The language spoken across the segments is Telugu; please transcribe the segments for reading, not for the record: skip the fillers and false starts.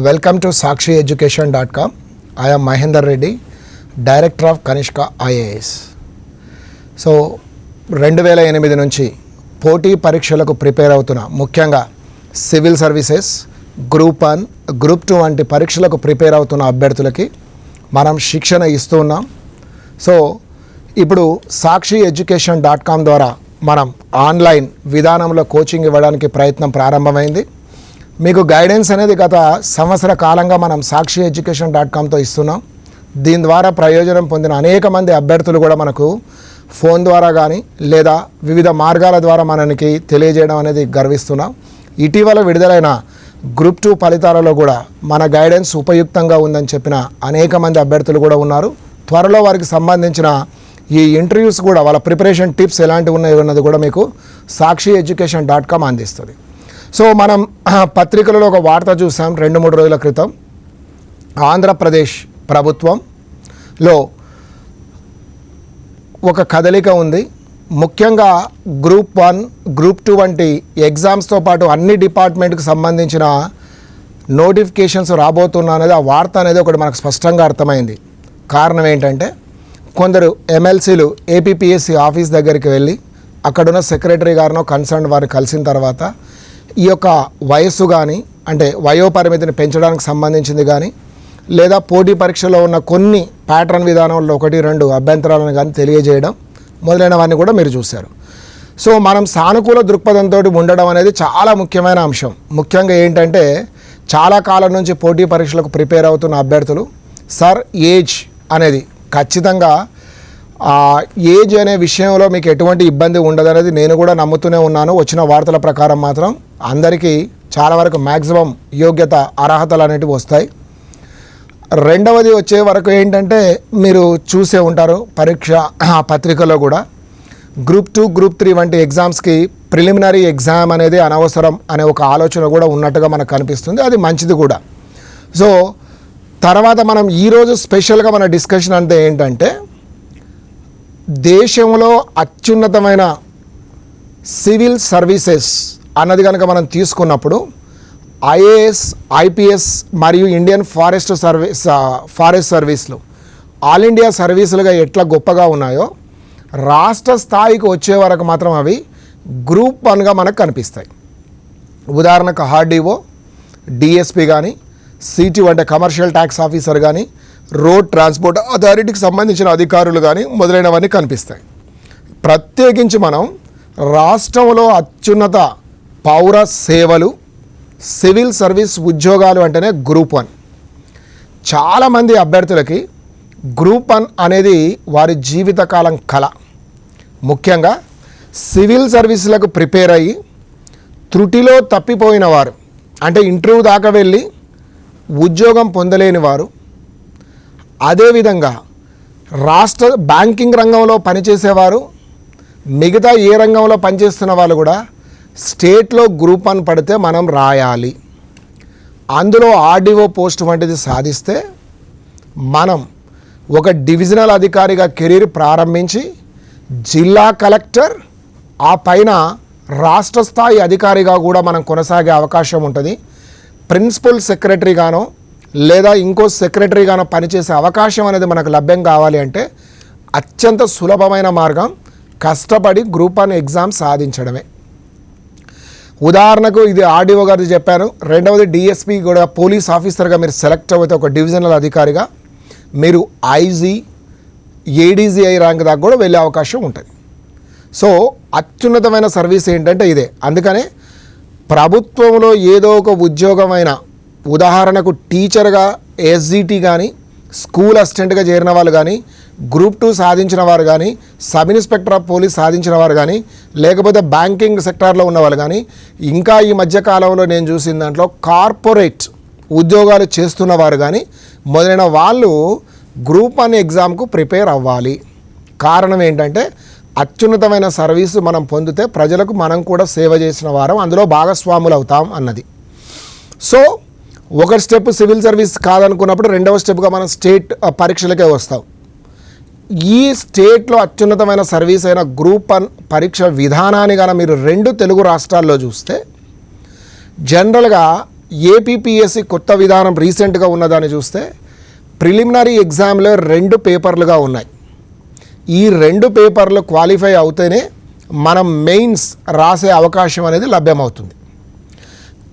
Welcome to SakshiEducation.com. I am Mahendra Reddy, Director of Kanishka IAS. So 2008 నుంచి పోటీ పరీక్షలకు ప్రిపేర్ అవుతున్న ముఖ్యంగా సివిల్ సర్వీసెస్, గ్రూప్ 1, గ్రూప్ 2 వంటి పరీక్షలకు ప్రిపేర్ అవుతున్న అభ్యర్థులకి మనం శిక్షణ ఇస్తూ ఉన్నాం. సో ఇప్పుడు SakshiEducation.com ద్వారా మనం ఆన్లైన్ విధానంలో కోచింగ్ ఇవ్వడానికి ప్రయత్నం ప్రారంభమైంది. మీకు గైడెన్స్ అనేది గత సంవత్సర కాలంగా మనం SakshiEducation.comతో ఇస్తున్నాం. దీని ద్వారా ప్రయోజనం పొందిన అనేక మంది అభ్యర్థులు కూడా మనకు ఫోన్ ద్వారా కానీ లేదా వివిధ మార్గాల ద్వారా మనకి తెలియజేయడం అనేది గర్విస్తున్నాం. ఇటీవల విడుదలైన గ్రూప్ 2 ఫలితాలలో కూడా మన గైడెన్స్ ఉపయుక్తంగా ఉందని చెప్పిన అనేక మంది అభ్యర్థులు కూడా ఉన్నారు. త్వరలో వారికి సంబంధించిన ఈ ఇంటర్వ్యూస్ కూడా వాళ్ళ ప్రిపరేషన్ టిప్స్ ఎలాంటివి ఉన్నాయి అన్నది కూడా మీకు SakshiEducation.com అందిస్తుంది. సో మనం పత్రికలలో ఒక వార్త చూసాం 2-3 రోజుల క్రితం. ఆంధ్రప్రదేశ్ ప్రభుత్వంలో ఒక కదలిక ఉంది. ముఖ్యంగా గ్రూప్ 1, గ్రూప్ 2 వంటి ఎగ్జామ్స్తో పాటు అన్ని డిపార్ట్మెంట్కి సంబంధించిన నోటిఫికేషన్స్ రాబోతున్నా అనేది ఆ వార్త అనేది ఒకటి మనకు స్పష్టంగా అర్థమైంది. కారణం ఏంటంటే కొందరు ఎమ్మెల్సీలు ఏపీపీఎస్సీ ఆఫీస్ దగ్గరికి వెళ్ళి అక్కడున్న సెక్రటరీ గారినో కన్సర్న్ వారిని కలిసిన తర్వాత ఈ యొక్క వయస్సు కానీ అంటే వయోపరిమితిని పెంచడానికి సంబంధించింది కానీ లేదా పోటీ పరీక్షలో ఉన్న కొన్ని ప్యాటర్న్ విధానంలో 1-2 అభ్యంతరాలను కానీ తెలియజేయడం మొదలైనవన్నీ కూడా మీరు చూశారు. సో మనం సానుకూల దృక్పథంతో ఉండడం అనేది చాలా ముఖ్యమైన అంశం. ముఖ్యంగా ఏంటంటే చాలా కాలం నుంచి పోటీ పరీక్షలకు ప్రిపేర్ అవుతున్న అభ్యర్థులు సార్ ఏజ్ అనేది ఖచ్చితంగా ఏజ్ అనే విషయంలో మీకు ఎటువంటి ఇబ్బంది ఉండదనేది నేను కూడా నమ్ముతూనే ఉన్నాను. వచ్చిన వార్తల ప్రకారం మాత్రం అందరికీ చాలా వరకు మ్యాక్సిమం యోగ్యత అర్హతలు అనేటివి వస్తాయి. రెండవది వచ్చే వరకు ఏంటంటే మీరు చూసే ఉంటారు పరీక్ష పత్రికలో కూడా గ్రూప్ 2, గ్రూప్ 3 వంటి ఎగ్జామ్స్కి ప్రిలిమినరీ ఎగ్జామ్ అనేది అనవసరం అనే ఒక ఆలోచన కూడా ఉన్నట్టుగా మనకు కనిపిస్తుంది. అది మంచిది కూడా. సో తర్వాత మనం ఈరోజు స్పెషల్గా మన డిస్కషన్ అంతా ఏంటంటే దేశంలో అత్యున్నతమైన సివిల్ సర్వీసెస్ అన్నది కనుక మనం తీసుకున్నప్పుడు ఐఏఎస్, ఐపీఎస్ మరియు ఇండియన్ ఫారెస్ట్ సర్వీస్లు ఆల్ ఇండియా సర్వీసులుగా ఎట్లా గొప్పగా ఉన్నాయో రాష్ట్ర స్థాయికి వచ్చే వరకు మాత్రం అవి గ్రూప్ 1గా మనకు కనిపిస్తాయి. ఉదాహరణకు ఆర్డీఓ, డిఎస్పి కానీ, సిటీ అంటే కమర్షియల్ ట్యాక్స్ ఆఫీసర్ కానీ, రోడ్ ట్రాన్స్పోర్ట్ అథారిటీకి సంబంధించిన అధికారులు కానీ మొదలైనవన్నీ కనిపిస్తాయి. ప్రత్యేకించి మనం రాష్ట్రంలో అత్యున్నత పౌర సేవలు, సివిల్ సర్వీస్ ఉద్యోగాలు అంటేనే గ్రూప్ 1. చాలామంది అభ్యర్థులకి గ్రూప్ 1 అనేది వారి జీవితకాలం కళ. ముఖ్యంగా సివిల్ సర్వీసులకు ప్రిపేర్ అయ్యి త్రుటిలో తప్పిపోయిన వారు అంటే ఇంటర్వ్యూ దాకా వెళ్ళి ఉద్యోగం పొందలేని వారు, అదేవిధంగా రాష్ట్ర బ్యాంకింగ్ రంగంలో పనిచేసేవారు, మిగతా ఏ రంగంలో పనిచేస్తున్న వాళ్ళు కూడా స్టేట్లో గ్రూప్ 1 పడితే మనం రాయాలి. అందులో ఆర్డీఓ పోస్ట్ వంటిది సాధిస్తే మనం ఒక డివిజనల్ అధికారిగా కెరీర్ ప్రారంభించి జిల్లా కలెక్టర్, ఆ పైన రాష్ట్ర స్థాయి అధికారిగా కూడా మనం కొనసాగే అవకాశం ఉంటుంది. ప్రిన్సిపల్ సెక్రటరీగానో లేదా ఇంకో సెక్రటరీగానో పనిచేసే అవకాశం అనేది మనకు లభ్యం కావాలి అంటే అత్యంత సులభమైన మార్గం కష్టపడి గ్రూప్ 1 ఎగ్జామ్ సాధించడమే. ఉదాహరణకు ఇది ఆర్డీఓ గారిది చెప్పాను. రెండవది డిఎస్పీ కూడా పోలీస్ ఆఫీసర్గా మీరు సెలెక్ట్ అయితే ఒక డివిజనల్ అధికారిగా మీరు ఐజీ, ఏడీజీఐ ర్యాంక్ దాకా కూడా వెళ్ళే అవకాశం ఉంటుంది. సో అత్యున్నతమైన సర్వీస్ ఏంటంటే ఇదే. అందుకనే ప్రభుత్వంలో ఏదో ఒక ఉద్యోగమైన ఉదాహరణకు టీచర్గా ఎస్జిటి కానీ, స్కూల్ అసిస్టెంట్గా చేరిన వాళ్ళు కానీ, గ్రూప్ 2 సాధించిన వారు కానీ, సబ్ ఇన్స్పెక్టర్ ఆఫ్ పోలీస్ సాధించిన వారు కానీ, లేకపోతే బ్యాంకింగ్ సెక్టార్లో ఉన్నవాళ్ళు కానీ, ఇంకా ఈ మధ్యకాలంలో నేను చూసిన దాంట్లో కార్పొరేట్ ఉద్యోగాలు చేస్తున్న వారు కానీ మొదలైన వాళ్ళు గ్రూప్ 1 ఎగ్జామ్కు ప్రిపేర్ అవ్వాలి. కారణం ఏంటంటే అత్యున్నతమైన సర్వీసు మనం పొందితే ప్రజలకు మనం కూడా సేవ చేసిన వారం, అందులో భాగస్వాములు అవుతాం అన్నది. సో ఒక స్టెప్ సివిల్ సర్వీస్ కాదనుకున్నప్పుడు రెండవ స్టెప్గా మనం స్టేట్ పరీక్షలకే వస్తాం. ఈ స్టేట్లో అత్యున్నతమైన సర్వీస్ అయిన గ్రూప్ 1 పరీక్ష విధానాన్ని కానీ మీరు 2 తెలుగు రాష్ట్రాల్లో చూస్తే జనరల్గా ఏపీపీఎస్సి కొత్త విధానం రీసెంట్గా ఉన్నదాన్ని చూస్తే ప్రిలిమినరీ ఎగ్జామ్లో 2 పేపర్లుగా ఉన్నాయి. ఈ 2 పేపర్లు క్వాలిఫై అవుతేనే మనం మెయిన్స్ రాసే అవకాశం అనేది లభ్యమవుతుంది.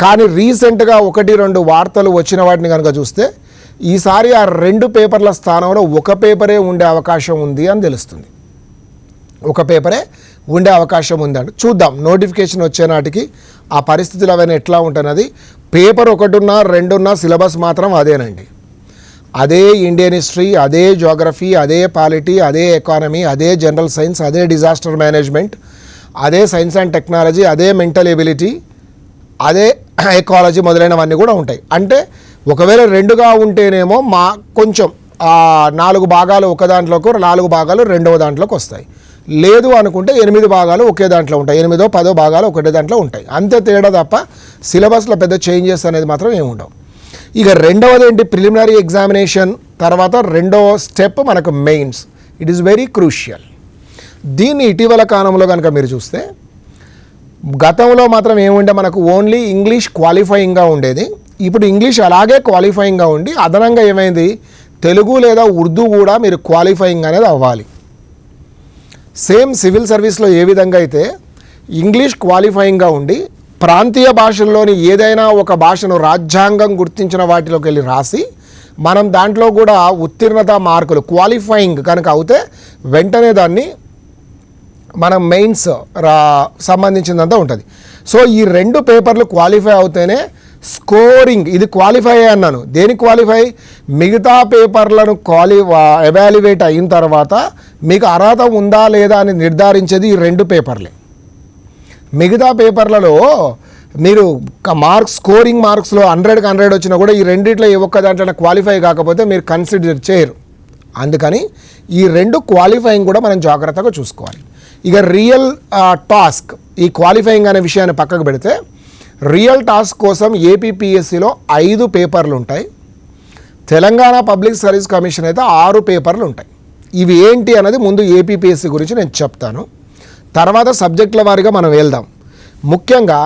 కానీ రీసెంట్గా 1-2 వార్తలు వచ్చిన వాటిని కనుక చూస్తే ఈసారి ఆ 2 పేపర్ల స్థానంలో ఒక పేపరే ఉండే అవకాశం ఉంది అని తెలుస్తుంది. ఒక పేపరే ఉండే అవకాశం ఉందండి. చూద్దాం నోటిఫికేషన్ వచ్చే నాటికి ఆ పరిస్థితులు అవన్నీ ఎట్లా ఉంటున్నది. పేపర్ 1 ఉన్నా 2 ఉన్నా సిలబస్ మాత్రం అదేనండి. అదే ఇండియన్ హిస్టరీ, అదే జోగ్రఫీ, అదే పాలిటీ, అదే ఎకానమీ, అదే జనరల్ సైన్స్, అదే డిజాస్టర్ మేనేజ్మెంట్, అదే సైన్స్ అండ్ టెక్నాలజీ, అదే మెంటల్ ఎబిలిటీ, అదే ఎకాలజీ మొదలైనవన్నీ కూడా ఉంటాయి. అంటే ఒకవేళ 2గా ఉంటేనేమో కొంచెం 4 భాగాలు ఒక దాంట్లోకి 4 భాగాలు రెండవ దాంట్లోకి వస్తాయి. లేదు అనుకుంటే 8 భాగాలు ఒకే దాంట్లో ఉంటాయి. 8-10 భాగాలు ఒకటే దాంట్లో ఉంటాయి. అంతే తేడా తప్ప సిలబస్లో పెద్ద చేంజెస్ అనేది మాత్రం ఏమి ఉండవు. ఇక రెండవది ఏంటి, ప్రిలిమినరీ ఎగ్జామినేషన్ తర్వాత రెండవ స్టెప్ మనకు mains. It is very crucial. దీన్ని ఇటీవల కాలంలో కనుక మీరు చూస్తే గతంలో మాత్రం ఏముండే మనకు ఓన్లీ ఇంగ్లీష్ క్వాలిఫైయింగ్గా ఉండేది. ఇప్పుడు ఇంగ్లీష్ అలాగే క్వాలిఫైయింగ్గా ఉండి అదనంగా ఏమైంది, తెలుగు లేదా ఉర్దూ కూడా మీరు క్వాలిఫైయింగ్ అనేది అవ్వాలి. సేమ్ సివిల్ సర్వీస్లో ఏ విధంగా అయితే ఇంగ్లీష్ క్వాలిఫైయింగ్గా ఉండి ప్రాంతీయ భాషల్లోని ఏదైనా ఒక భాషను రాజ్యాంగం గుర్తించిన వాటిలోకి వెళ్ళి రాసి మనం దాంట్లో కూడా ఉత్తీర్ణత మార్కులు క్వాలిఫైయింగ్ కనుక అవుతే వెంటనే దాన్ని మనం మెయిన్స్ సంబంధించిందంతా ఉంటుంది. సో ఈ 2 పేపర్లు క్వాలిఫై అవుతేనే స్కోరింగ్, ఇది క్వాలిఫై అన్నాను. దేనికి క్వాలిఫై, మిగతా పేపర్లను ఎవాల్యుయేట్ అయిన తర్వాత మీకు అర్హత ఉందా లేదా అని నిర్ధారించేది ఈ 2 పేపర్లే. మిగతా పేపర్లలో మీరు స్కోరింగ్ మార్క్స్లో 100కి 100 వచ్చినా కూడా ఈ రెండిట్లో ఏ ఒక్క దాంట్లో క్వాలిఫై కాకపోతే మీరు కన్సిడర్ చేయరు. అందుకని ఈ 2 క్వాలిఫైయింగ్ కూడా మనం జాగ్రత్తగా చూసుకోవాలి. ఇక రియల్ టాస్క్, ఈ క్వాలిఫైయింగ్ అనే విషయాన్ని పక్కకు పెడితే రియల్ టాస్క్ కోసం ఏపీపీఎస్సిలో 5 పేపర్లు ఉంటాయి. తెలంగాణ పబ్లిక్ సర్వీస్ కమిషన్ అయితే 6 పేపర్లు ఉంటాయి. ఇవి ఏంటి అన్నది ముందు ఏపీపీఎస్సి గురించి నేను చెప్తాను, తర్వాత సబ్జెక్టుల వారీగా మనం వెళ్దాం. ముఖ్యంగా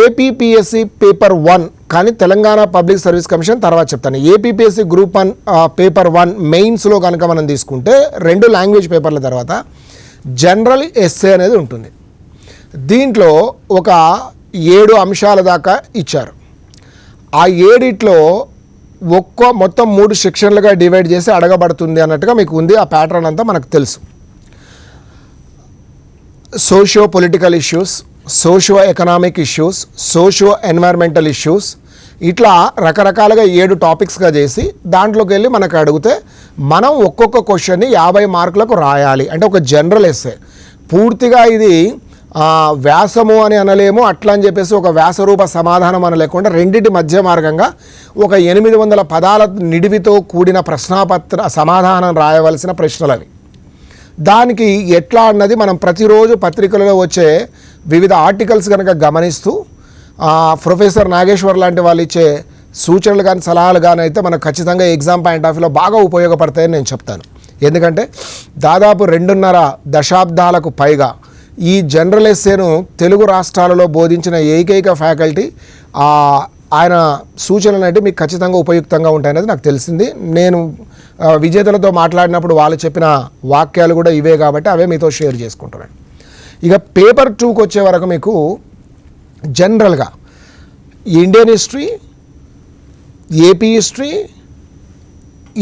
ఏపీపీఎస్సి పేపర్ 1 కానీ తెలంగాణ పబ్లిక్ సర్వీస్ కమిషన్ తర్వాత చెప్తాను. ఏపీపీఎస్సి గ్రూప్ 1 పేపర్ 1 మెయిన్స్లో కనుక మనం తీసుకుంటే 2 లాంగ్వేజ్ పేపర్ల తర్వాత జనరల్ ఎస్సే అనేది ఉంటుంది. దీంట్లో ఒక 7 అంశాల దాకా ఇచ్చారు. ఆ 7 మొత్తం 3 సెక్షన్లుగా డివైడ్ చేసి అడగబడుతుంది అన్నట్టుగా మీకు ఉంది. ఆ ప్యాటర్న్ అంతా మనకు తెలుసు. Socio political issues, socio economic issues, socio environmental issues, ఇట్లా రకరకాలుగా 7 టాపిక్స్గా చేసి దాంట్లోకి వెళ్ళి మనకు అడిగితే మనం ఒక్కొక్క క్వశ్చన్ని 50 మార్కులకు రాయాలి. అంటే ఒక జనరల్ ఎస్సే పూర్తిగా ఇది వ్యాసము అని అనలేము, అట్లా అని చెప్పేసి ఒక వ్యాసరూప సమాధానం అనలేకుండా రెండింటి మధ్య మార్గంగా ఒక 800 పదాల నిడివితో కూడిన ప్రశ్నాపత్ర సమాధానం రాయవలసిన ప్రశ్నలు అవి. దానికి ఎట్లా అన్నది మనం ప్రతిరోజు పత్రికలలో వచ్చే వివిధ ఆర్టికల్స్ కనుక గమనిస్తూ ప్రొఫెసర్ నాగేశ్వర్ లాంటి వాళ్ళు ఇచ్చే సూచనలు కానీ సలహాలు కానీ అయితే మనకు ఖచ్చితంగా ఎగ్జామ్ పాయింట్ ఆఫ్ వ్యూలో బాగా ఉపయోగపడతాయని నేను చెప్తాను. ఎందుకంటే దాదాపు 2.5 దశాబ్దాలకు పైగా ఈ జనరల్ ఎస్సేను తెలుగు రాష్ట్రాలలో బోధించిన ఏకైక ఫ్యాకల్టీ. ఆయన సూచనలు అంటే మీకు ఖచ్చితంగా ఉపయుక్తంగా ఉంటాయనేది నాకు తెలిసింది. నేను విజేతలతో మాట్లాడినప్పుడు వాళ్ళు చెప్పిన వాక్యాలు కూడా ఇవే కాబట్టి అవే మీతో షేర్ చేసుకుంటున్నాను. ఇక పేపర్ 2కి వచ్చే వరకు మీకు జనరల్గా Indian history, AP history,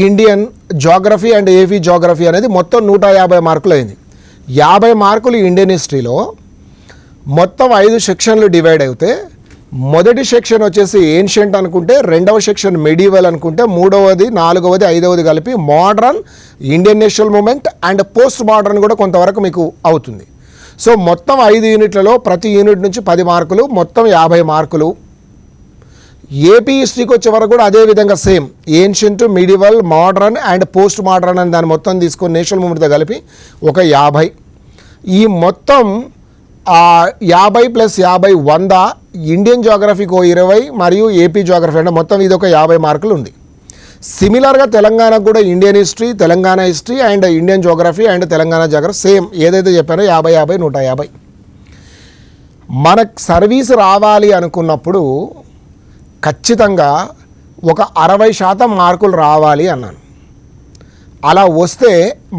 Indian geography and AP geography అనేది మొత్తం 150 మార్కులు అయింది. 50 మార్కులు ఇండియన్ హిస్టరీలో మొత్తం 5 సెక్షన్లు డివైడ్ అయితే మొదటి సెక్షన్ వచ్చేసి ఏన్షియంట్ అనుకుంటే, రెండవ సెక్షన్ మెడివల్ అనుకుంటే, మూడవది 4వది 5వది కలిపి modern, Indian national movement and post modern కూడా కొంతవరకు మీకు అవుతుంది. సో మొత్తం 5 యూనిట్లలో ప్రతి యూనిట్ నుంచి 10 మార్కులు, మొత్తం 50 మార్కులు. ఏపీ హిస్టరీకి వచ్చే వరకు కూడా అదే విధంగా same ancient, medieval, modern and post modern అని దాన్ని మొత్తం తీసుకొని నేషనల్ మూమెంట్తో కలిపి ఒక 50. ఈ మొత్తం 50 + 50 100. ఇండియన్ జోగ్రఫీకి 20 మరియు ఏపీ జోగ్రఫీ అంటే మొత్తం ఇది ఒక 50 మార్కులు ఉంది. సిమిలర్గా తెలంగాణకు కూడా Indian history, Telangana history and Indian geography and Telangana geography same ఏదైతే చెప్పానో 50, 50, 150. మనకు సర్వీస్ రావాలి అనుకున్నప్పుడు ఖచ్చితంగా ఒక 60% మార్కులు రావాలి అన్నాను. అలా వస్తే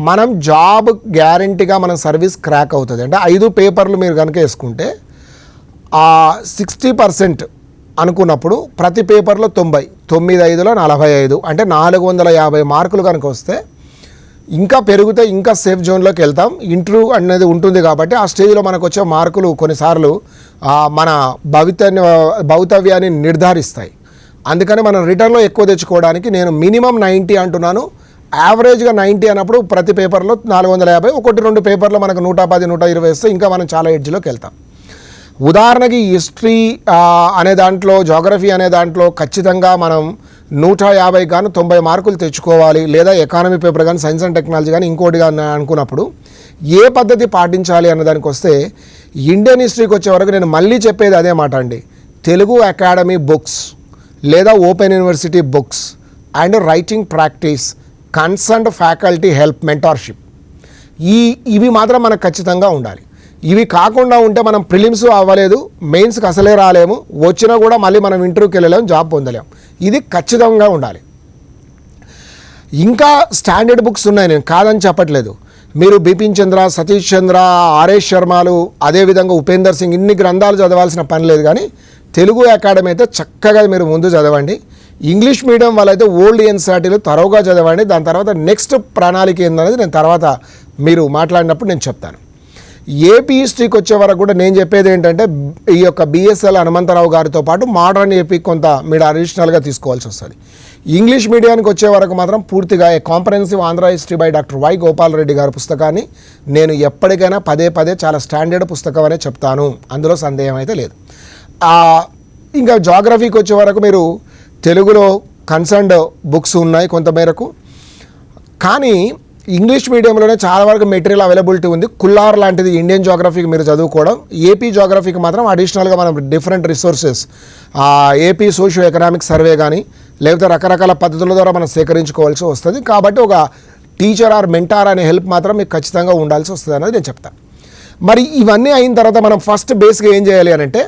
మనం జాబ్ గ్యారంటీగా మన సర్వీస్ క్రాక్ అవుతుంది. అంటే 5 పేపర్లు మీరు కనుక వేసుకుంటే 60% అనుకున్నప్పుడు ప్రతి పేపర్లో 90, 9×5 45, అంటే 450 మార్కులు కనుక వస్తే ఇంకా పెరిగితే ఇంకా సేఫ్ జోన్లోకి వెళ్తాం. ఇంటర్వ్యూ అనేది ఉంటుంది కాబట్టి ఆ స్టేజ్లో మనకు వచ్చే మార్కులు కొన్నిసార్లు మన భవితవ్యాన్ని నిర్ధారిస్తాయి. అందుకని మనం రిటర్న్లో ఎక్కువ తెచ్చుకోవడానికి నేను మినిమం 90 అంటున్నాను. యావరేజ్గా 90 అన్నప్పుడు ప్రతి పేపర్లో 450, 1-2 పేపర్లో మనకు 110, 120 వస్తే ఇంకా మనం చాలా ఎడ్జ్లోకి వెళ్తాం. ఉదాహరణకి హిస్టరీ అనే దాంట్లో, జోగ్రఫీ అనే దాంట్లో ఖచ్చితంగా మనం 150 కానీ 90 మార్కులు తెచ్చుకోవాలి, లేదా ఎకానమీ పేపర్ కానీ, సైన్స్ అండ్ టెక్నాలజీ కానీ ఇంకోటి కానీ అనుకున్నప్పుడు ఏ పద్ధతి పాటించాలి అన్నదానికి వస్తే ఇండియన్ హిస్టరీకి వచ్చే వరకు నేను మళ్ళీ చెప్పేది అదే మాట అండి. తెలుగు అకాడమీ బుక్స్ లేదా open university books and writing practice, concerned faculty help, mentorship, ఇవి మాత్రం మనకు ఖచ్చితంగా ఉండాలి. ఇవి కాకుండా ఉంటే మనం ప్రిలిమ్స్ అవ్వలేదు, మెయిన్స్కి అసలే రాలేము, వచ్చినా కూడా మళ్ళీ మనం ఇంటర్వ్యూకి వెళ్ళలేము, జాబ్ పొందలేము. ఇది ఖచ్చితంగా ఉండాలి. ఇంకా స్టాండర్డ్ బుక్స్ ఉన్నాయి, నేను కాదని చెప్పట్లేదు. మీరు బిపిన్ చంద్ర, సతీష్ చంద్ర, ఆర్ఎస్ శర్మలు, అదేవిధంగా ఉపేందర్ సింగ్, ఇన్ని గ్రంథాలు చదవాల్సిన పని లేదు. కానీ తెలుగు అకాడమీ అయితే చక్కగా మీరు ముందు చదవండి. ఇంగ్లీష్ మీడియం వాళ్ళైతే ఓల్డ్ ఎన్సీఆర్టీలు తరోగా చదవండి. దాని తర్వాత నెక్స్ట్ ప్రణాళిక ఏందనేది నేను తర్వాత మీరు మాట్లాడినప్పుడు నేను చెప్తాను. ఏపీ హిస్టరీకి వచ్చే వరకు కూడా నేను చెప్పేది ఏంటంటే ఈ యొక్క బిఎస్ఎల్ హనుమంతరావు గారితో పాటు మోడర్న్ ఏపీ కొంత మీరు అడిషనల్గా తీసుకోవాల్సి వస్తుంది. ఇంగ్లీష్ మీడియానికి వచ్చే వరకు మాత్రం పూర్తిగా ఏ comprehensive Andhra history by doctor why Gopal Reddy గారి పుస్తకాన్ని నేను ఎప్పటికైనా పదే చాలా స్టాండర్డ్ పుస్తకం అనే చెప్తాను, అందులో సందేహం అయితే లేదు. ఇంకా జాగ్రఫీకి వచ్చే వరకు మీరు తెలుగులో కన్సర్న్డ్ బుక్స్ ఉన్నాయి కొంతమేరకు, కానీ ఇంగ్లీష్ మీడియంలోనే చాలా వరకు మెటీరియల్ అవైలబిలిటీ ఉంది. కుల్లార్ లాంటిది ఇండియన్ జాగ్రఫీకి మీరు చదువుకోవడం, ఏపీ జాగ్రఫీకి మాత్రం అడిషనల్గా మనం different resources, AP socio economic survey కానీ లేకపోతే రకరకాల పద్ధతుల ద్వారా మనం సేకరించుకోవాల్సి వస్తుంది. కాబట్టి ఒక టీచర్ ఆర్ మెంటార్ అనే హెల్ప్ మాత్రం మీకు ఖచ్చితంగా ఉండాల్సి వస్తుంది అనేది నేను చెప్తాను. మరి ఇవన్నీ అయిన తర్వాత మనం ఫస్ట్ బేస్గా ఏం చేయాలి అని అంటే,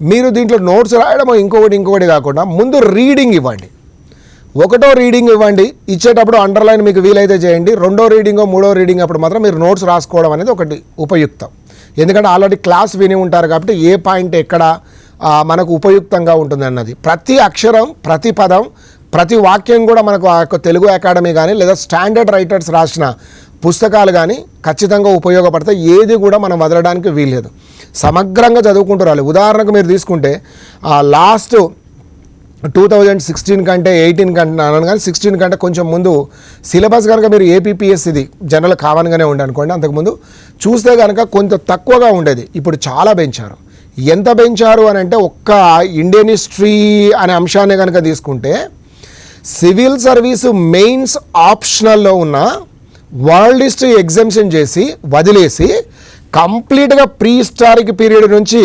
మీరు దీంట్లో నోట్స్ రాయడం ఇంకొకటి కాకుండా ముందు రీడింగ్ ఇవ్వండి. ఒకటో రీడింగ్ ఇవ్వండి, ఇచ్చేటప్పుడు అండర్లైన్ మీకు వీలైతే చేయండి. రెండో రీడింగో మూడో రీడింగ్ అప్పుడు మాత్రం మీరు నోట్స్ రాసుకోవడం అనేది ఒకటి ఉపయుక్తం. ఎందుకంటే ఆల్రెడీ క్లాస్ విని ఉంటారు కాబట్టి ఏ పాయింట్ ఎక్కడ మనకు ఉపయుక్తంగా ఉంటుంది అన్నది. ప్రతి అక్షరం, ప్రతి పదం, ప్రతి వాక్యం కూడా మనకు ఆ యొక్క తెలుగు అకాడమీ కానీ లేదా స్టాండర్డ్ రైటర్స్ రాసిన పుస్తకాలు కానీ ఖచ్చితంగా ఉపయోగపడతాయి. ఏది కూడా మనం వదలడానికి వీల్లేదు, సమగ్రంగా చదువుకుంటూ రాలి. ఉదాహరణకు మీరు తీసుకుంటే లాస్ట్ 2016 కంటే 18 కంటే అన్నాను, కానీ 16 కంటే కొంచెం ముందు సిలబస్ కనుక మీరు ఏపీపీఎస్ ఇది జనరల్ కామన్గానే ఉండే అనుకోండి, అంతకుముందు చూస్తే కనుక కొంత తక్కువగా ఉండేది, ఇప్పుడు చాలా పెంచారు. ఎంత పెంచారు అని అంటే, ఒక్క ఇండియన్ హిస్టరీ అనే అంశాన్ని కనుక తీసుకుంటే సివిల్ సర్వీసు మెయిన్స్ ఆప్షనల్లో ఉన్న వరల్డ్ హిస్టరీ ఎగ్జామ్షన్ చేసి వదిలేసి కంప్లీట్గా ప్రీ హిస్టారిక్ పీరియడ్ నుంచి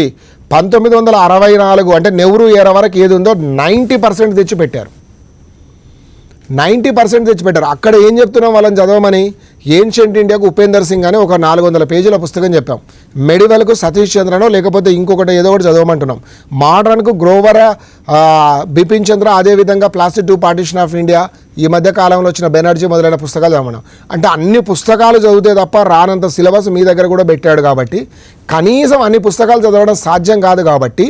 1964 అంటే నెహ్రూ ఏరా వరకు ఏది ఉందో 90% తెచ్చిపెట్టారు. 90% తెచ్చిపెట్టారు. అక్కడ ఏం చెప్తున్నాం వాళ్ళని చదవమని, ఏన్షియంట్ ఇండియాకు ఉపేందర్ సింగ్ అని ఒక 400 పేజీల పుస్తకం చెప్పాం. మెడివల్కు సతీష్ చంద్రనో లేకపోతే ఇంకొకటి ఏదో ఒకటి చదవమంటున్నాం. మోడర్న్కు గ్రోవర్, బిపిన్ చంద్ర, అదేవిధంగా plastic to partition of India, ఈ మధ్య కాలంలో వచ్చిన బెనర్జీ మొదలైన పుస్తకాలు చదవమన్నాం. అంటే అన్ని పుస్తకాలు చదివితే తప్ప రానంత సిలబస్ మీ దగ్గర కూడా పెట్టాడు కాబట్టి కనీసం అన్ని పుస్తకాలు చదవడం సాధ్యం కాదు. కాబట్టి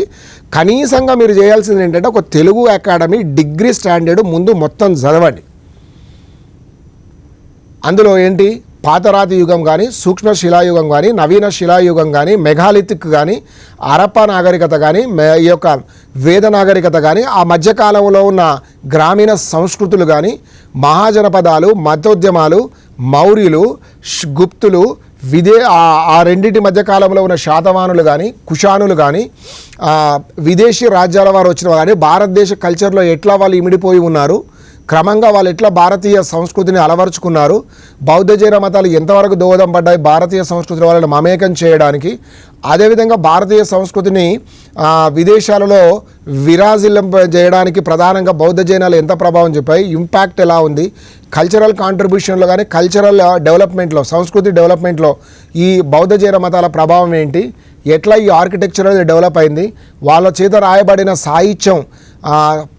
కనీసంగా మీరు చేయాల్సింది ఏంటంటే ఒక తెలుగు అకాడమీ డిగ్రీ స్టాండర్డ్ ముందు మొత్తం చదవండి. అందులో ఏంటి, పాతరాతి యుగం కానీ, సూక్ష్మ శిలాయుగం కానీ, నవీన శిలాయుగం కానీ, మెగాలిథిక్ కానీ, హరప్పా నాగరికత కానీ, ఈ యొక్క వేద నాగరికత కానీ, ఆ మధ్యకాలంలో ఉన్న గ్రామీణ సంస్కృతులు కానీ, మహాజనపదాలు, మతోద్యమాలు, మౌర్యులు, గుప్తులు, ఆ రెండింటి మధ్యకాలంలో ఉన్న శాతవాహనులు కానీ, కుషానులు కానీ, విదేశీ రాజ్యాల వారు వచ్చిన కానీ, భారతదేశ కల్చర్లో ఎట్లా వాళ్ళు ఇమిడిపోయి ఉన్నారు, క్రమంగా వాళ్ళు ఎట్లా భారతీయ సంస్కృతిని అలవరుచుకున్నారు, బౌద్ధ జైన మతాలు ఎంతవరకు దోహదం పడ్డాయి భారతీయ సంస్కృతి వాళ్ళని మమేకం చేయడానికి, అదేవిధంగా భారతీయ సంస్కృతిని విదేశాలలో విరాజిల్లింప చేయడానికి ప్రధానంగా బౌద్ధ జైనాలు ఎంత ప్రభావం చూపాయి, ఇంపాక్ట్ ఎలా ఉంది, కల్చరల్ కాంట్రిబ్యూషన్లో కానీ కల్చరల్ డెవలప్మెంట్లో, సంస్కృతి డెవలప్మెంట్లో ఈ బౌద్ధ జైన మతాల ప్రభావం ఏంటి, ఎట్లా ఈ ఆర్కిటెక్చర్ అనేది డెవలప్ అయింది, వాళ్ళ చేత రాయబడిన సాహిత్యం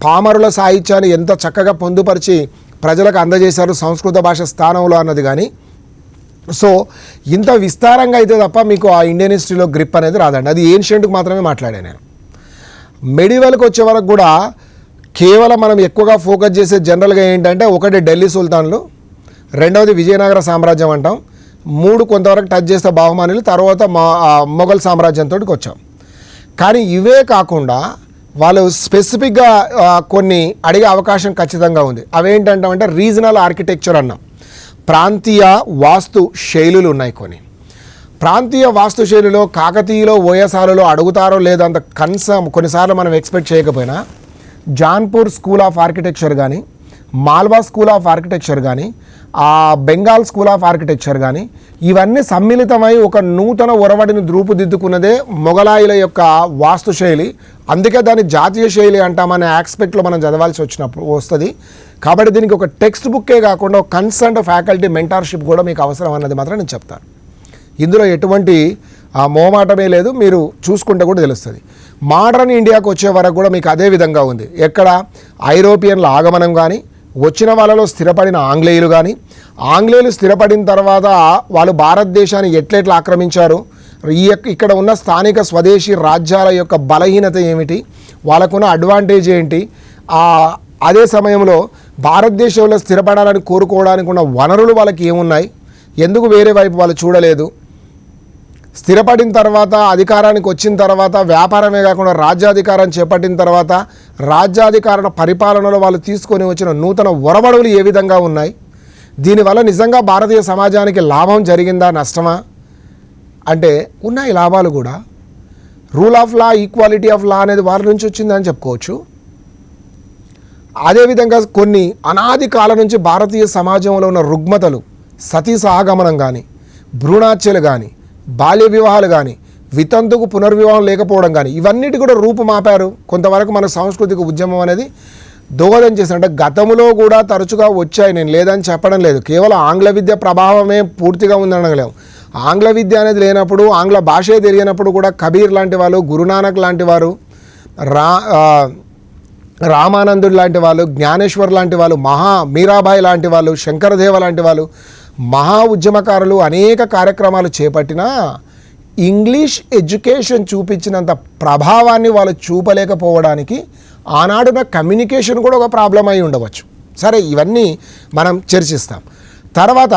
పామరుల సాహిత్యాన్ని ఎంత చక్కగా పొందుపరిచి ప్రజలకు అందజేశారు సంస్కృత భాష స్థానంలో అన్నది కానీ. సో ఇంత విస్తారంగా అయితే తప్ప మీకు ఆ ఇండియన్ హిస్టరీలో గ్రిప్ అనేది రాదండి. అది ఏన్షియంట్కి మాత్రమే మాట్లాడాను నేను. మెడివల్కి వచ్చే వరకు కూడా కేవలం మనం ఎక్కువగా ఫోకస్ చేసే జనరల్గా ఏంటంటే, ఒకటి ఢిల్లీ సుల్తాన్లు, రెండవది విజయనగర సామ్రాజ్యం అంటాం, 3 కొంతవరకు టచ్ చేస్తే బహుమానులు, తర్వాత మొఘల్ సామ్రాజ్యంతో వచ్చాం. కానీ ఇవే కాకుండా వాళ్ళు స్పెసిఫిక్గా కొన్ని అడిగే అవకాశం ఖచ్చితంగా ఉంది. అవేంటంటే రీజనల్ ఆర్కిటెక్చర్ అన్నాం. ప్రాంతీయ వాస్తు శైలులు ఉన్నాయి కొన్ని. ప్రాంతీయ వాస్తు శైలిలో కాకతీయులో ఓయసాలలో అడుగుతారో లేదో అంత కొన్నిసార్లు మనం ఎక్స్పెక్ట్ చేయకపోయినా జాన్పూర్ స్కూల్ ఆఫ్ ఆర్కిటెక్చర్ కానీ, మాల్వా స్కూల్ ఆఫ్ ఆర్కిటెక్చర్ కానీ, బెంగాల్ స్కూల్ ఆఫ్ ఆర్కిటెక్చర్ కానీ, ఇవన్నీ సమ్మిళితమై ఒక నూతన ఒరవడిని రూపుదిద్దుకున్నదే మొఘలాయుల యొక్క వాస్తుశైలి. అందుకే దాన్ని జాతీయ శైలి అంటామనే ఆస్పెక్ట్లో మనం చదవాల్సి వస్తుంది. కాబట్టి దీనికి ఒక టెక్స్ట్ బుక్కే కాకుండా ఒక కన్సర్న్డ్ ఫ్యాకల్టీ మెంటార్షిప్ కూడా మీకు అవసరం అన్నది మాత్రం నేను చెప్తాను. ఇందులో ఎటువంటి మోమాటమే లేదు, మీరు చూసుకుంటే కూడా తెలుస్తుంది. మోడర్న్ ఇండియాకు వచ్చే వరకు కూడా మీకు అదే విధంగా ఉంది. ఎక్కడ ఐరోపియన్ల ఆగమనం కానీ, వచ్చిన వాళ్ళలో స్థిరపడిన ఆంగ్లేయులు కానీ, ఆంగ్లేయులు స్థిరపడిన తర్వాత వాళ్ళు భారతదేశాన్ని ఎట్లెట్లా ఆక్రమించారు, ఇక్కడ ఉన్న స్థానిక స్వదేశీ రాజ్యాల యొక్క బలహీనత ఏమిటి, వాళ్ళకున్న అడ్వాంటేజ్ ఏంటి, అదే సమయంలో భారతదేశంలో స్థిరపడాలని కోరుకోవడానికి ఉన్న వనరులు వాళ్ళకి ఏమున్నాయి, ఎందుకు వేరే వైపు వాళ్ళు చూడలేదు, స్థిరపడిన తర్వాత అధికారానికి వచ్చిన తర్వాత వ్యాపారమే కాకుండా రాజ్యాధికారం చేపట్టిన తర్వాత రాజ్యాధికార పరిపాలనలో వాళ్ళు తీసుకొని వచ్చిన నూతన ఒరవడులు ఏ విధంగా ఉన్నాయి, దీనివల్ల నిజంగా భారతీయ సమాజానికి లాభం జరిగిందా నష్టమా అంటే ఉన్నాయి లాభాలు కూడా. Rule of law, equality of law అనేది వారి నుంచి వచ్చిందని చెప్పుకోవచ్చు. అదేవిధంగా కొన్ని అనాది కాలం నుంచి భారతీయ సమాజంలో ఉన్న రుగ్మతలు, సతీ సహగమనం కానీ, భ్రూణాత్యలు కానీ, బాల్య వివాహాలు కానీ, వితంతుకు పునర్వివాహం లేకపోవడం కానీ, ఇవన్నిటి కూడా రూపుమాపారు. కొంతవరకు మన సాంస్కృతిక ఉద్యమం అనేది దోహదం చేసిన, అంటే గతంలో కూడా తరచుగా వచ్చాయి, నేను లేదని చెప్పడం లేదు. కేవలం ఆంగ్ల విద్య ప్రభావమే పూర్తిగా ఉందనగలేము. ఆంగ్ల విద్య అనేది లేనప్పుడు, ఆంగ్ల భాషే తెలియనప్పుడు కూడా కబీర్ లాంటి వాళ్ళు, గురునానక్ లాంటి వారు, రామానందుడు లాంటి వాళ్ళు, జ్ఞానేశ్వర్ లాంటి వాళ్ళు, మీరాబాయి లాంటి వాళ్ళు, శంకరదేవ లాంటి వాళ్ళు మహా ఉద్యమకారులు అనేక కార్యక్రమాలు చేపట్టినా ఇంగ్లీష్ ఎడ్యుకేషన్ చూపించినంత ప్రభావాన్ని వాళ్ళు చూపలేకపోవడానికి ఆనాడున కమ్యూనికేషన్ కూడా ఒక ప్రాబ్లం అయి ఉండవచ్చు. సరే, ఇవన్నీ మనం చర్చిస్తాం. తర్వాత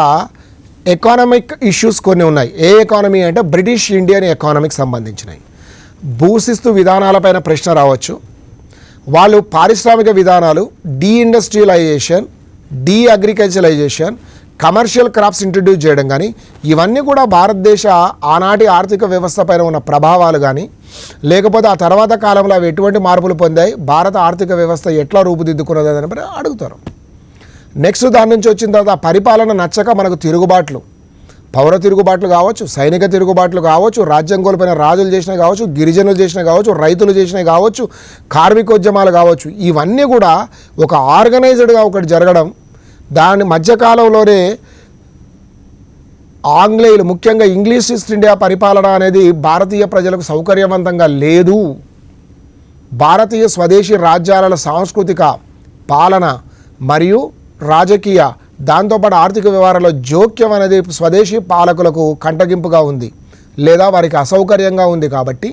ఎకానమిక్ ఇష్యూస్ కొన్ని ఉన్నాయి. ఏ ఎకానమీ అంటే బ్రిటిష్ ఇండియన్ ఎకానమీకి సంబంధించినవి. భూశిస్తు విధానాలపైన ప్రశ్న రావచ్చు. వాళ్ళు పారిశ్రామిక విధానాలు, డీఇండస్ట్రియలైజేషన్, అగ్రికల్చరైజేషన్, కమర్షియల్ క్రాప్స్ ఇంట్రడ్యూస్ చేయడం కానీ, ఇవన్నీ కూడా భారతదేశ ఆనాటి ఆర్థిక వ్యవస్థ పైన ఉన్న ప్రభావాలు కానీ, లేకపోతే ఆ తర్వాత కాలంలో అవి ఎటువంటి మార్పులు పొందాయి, భారత ఆర్థిక వ్యవస్థ ఎట్లా రూపుదిద్దుకున్నది అని అడుగుతారు. నెక్స్ట్ దాని నుంచి వచ్చిన తర్వాత పరిపాలన నచ్చక మనకు తిరుగుబాట్లు, పౌర తిరుగుబాట్లు కావచ్చు, సైనిక తిరుగుబాట్లు కావచ్చు, రాజ్యం కోల్పోయిన రాజులు చేసినవి కావచ్చు, గిరిజనులు చేసినవి కావచ్చు, రైతులు చేసినవి కావచ్చు, కార్మికోద్యమాలు కావచ్చు, ఇవన్నీ కూడా ఒక ఆర్గనైజ్డ్గా ఒకటి జరగడం. దాని మధ్యకాలంలోనే ఆంగ్లేయులు, ముఖ్యంగా ఇంగ్లీష్ ఈస్ట్ ఇండియా పరిపాలన అనేది భారతీయ ప్రజలకు సౌకర్యవంతంగా లేదు. భారతీయ స్వదేశీ రాజ్యాల సాంస్కృతిక పాలన మరియు రాజకీయ, దాంతోపాటు ఆర్థిక వ్యవహారాల్లో జోక్యం అనేది స్వదేశీ పాలకులకు కంటగింపుగా ఉంది లేదా వారికి అసౌకర్యంగా ఉంది. కాబట్టి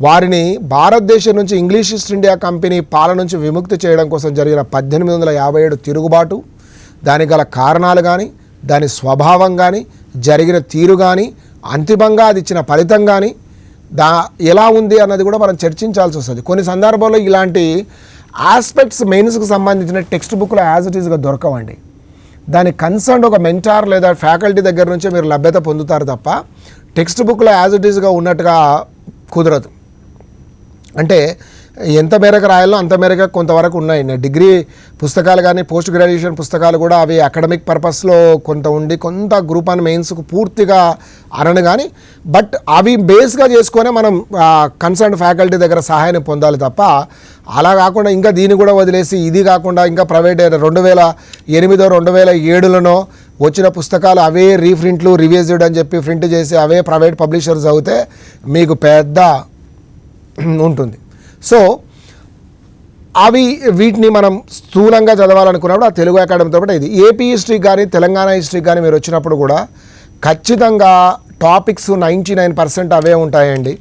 వారిని భారతదేశం నుంచి ఇంగ్లీష్ ఈస్ట్ ఇండియా కంపెనీ పాలన నుంచి విముక్తి చేయడం కోసం జరిగిన 1857 తిరుగుబాటు, దానికి గల కారణాలు కానీ, దాని స్వభావం కానీ, జరిగిన తీరు కానీ, అంతిమంగా అది ఇచ్చిన ఫలితం కానీ ఎలా ఉంది అన్నది కూడా మనం చర్చించాల్సి వస్తుంది. కొన్ని సందర్భాల్లో ఇలాంటి ఆస్పెక్ట్స్ మెయిన్స్కి సంబంధించిన టెక్స్ట్ బుక్లో యాజ్ ఇట్ ఈస్గా దొరకవండి. దాని కన్సర్న్ ఒక మెంటార్ లేదా ఫ్యాకల్టీ దగ్గర నుంచే మీరు లభ్యత పొందుతారు తప్ప టెక్స్ట్ బుక్లో యాజ్ ఇట్ ఈస్గా ఉన్నట్టుగా కుదరదు. అంటే ఎంత మేరకు రాయాలో అంత మేరకు కొంతవరకు ఉన్నాయి. డిగ్రీ పుస్తకాలు కానీ, పోస్ట్ గ్రాడ్యుయేషన్ పుస్తకాలు కూడా అవి అకాడమిక్ పర్పస్లో కొంత ఉండి, కొంత గ్రూప్ అండ్ మెయిన్స్కు పూర్తిగా అనను కానీ, బట్ అవి బేస్గా చేసుకొని మనం కన్సర్న్ ఫ్యాకల్టీ దగ్గర సహాయాన్ని పొందాలి తప్ప అలా కాకుండా ఇంకా దీన్ని కూడా వదిలేసి ఇది కాకుండా ఇంకా ప్రైవేట్ 2008 2007లోనో వచ్చిన పుస్తకాలు అవే రీప్రింట్లు రివైజ్డ్ అని చెప్పి ప్రింట్ చేసి అవే ప్రైవేట్ పబ్లిషర్స్ అవుతే మీకు పెద్ద ఉంటుంది. సో వీటిని మనం స్థూలంగా చదవాలనుకున్నప్పుడు ఆ తెలుగు అకాడమీతో పాటు ఇది ఏపీ హిస్టరీ కానీ తెలంగాణ హిస్టరీ కానీ మీరు వచ్చినప్పుడు కూడా ఖచ్చితంగా టాపిక్స్ 99% అవే ఉంటాయండి.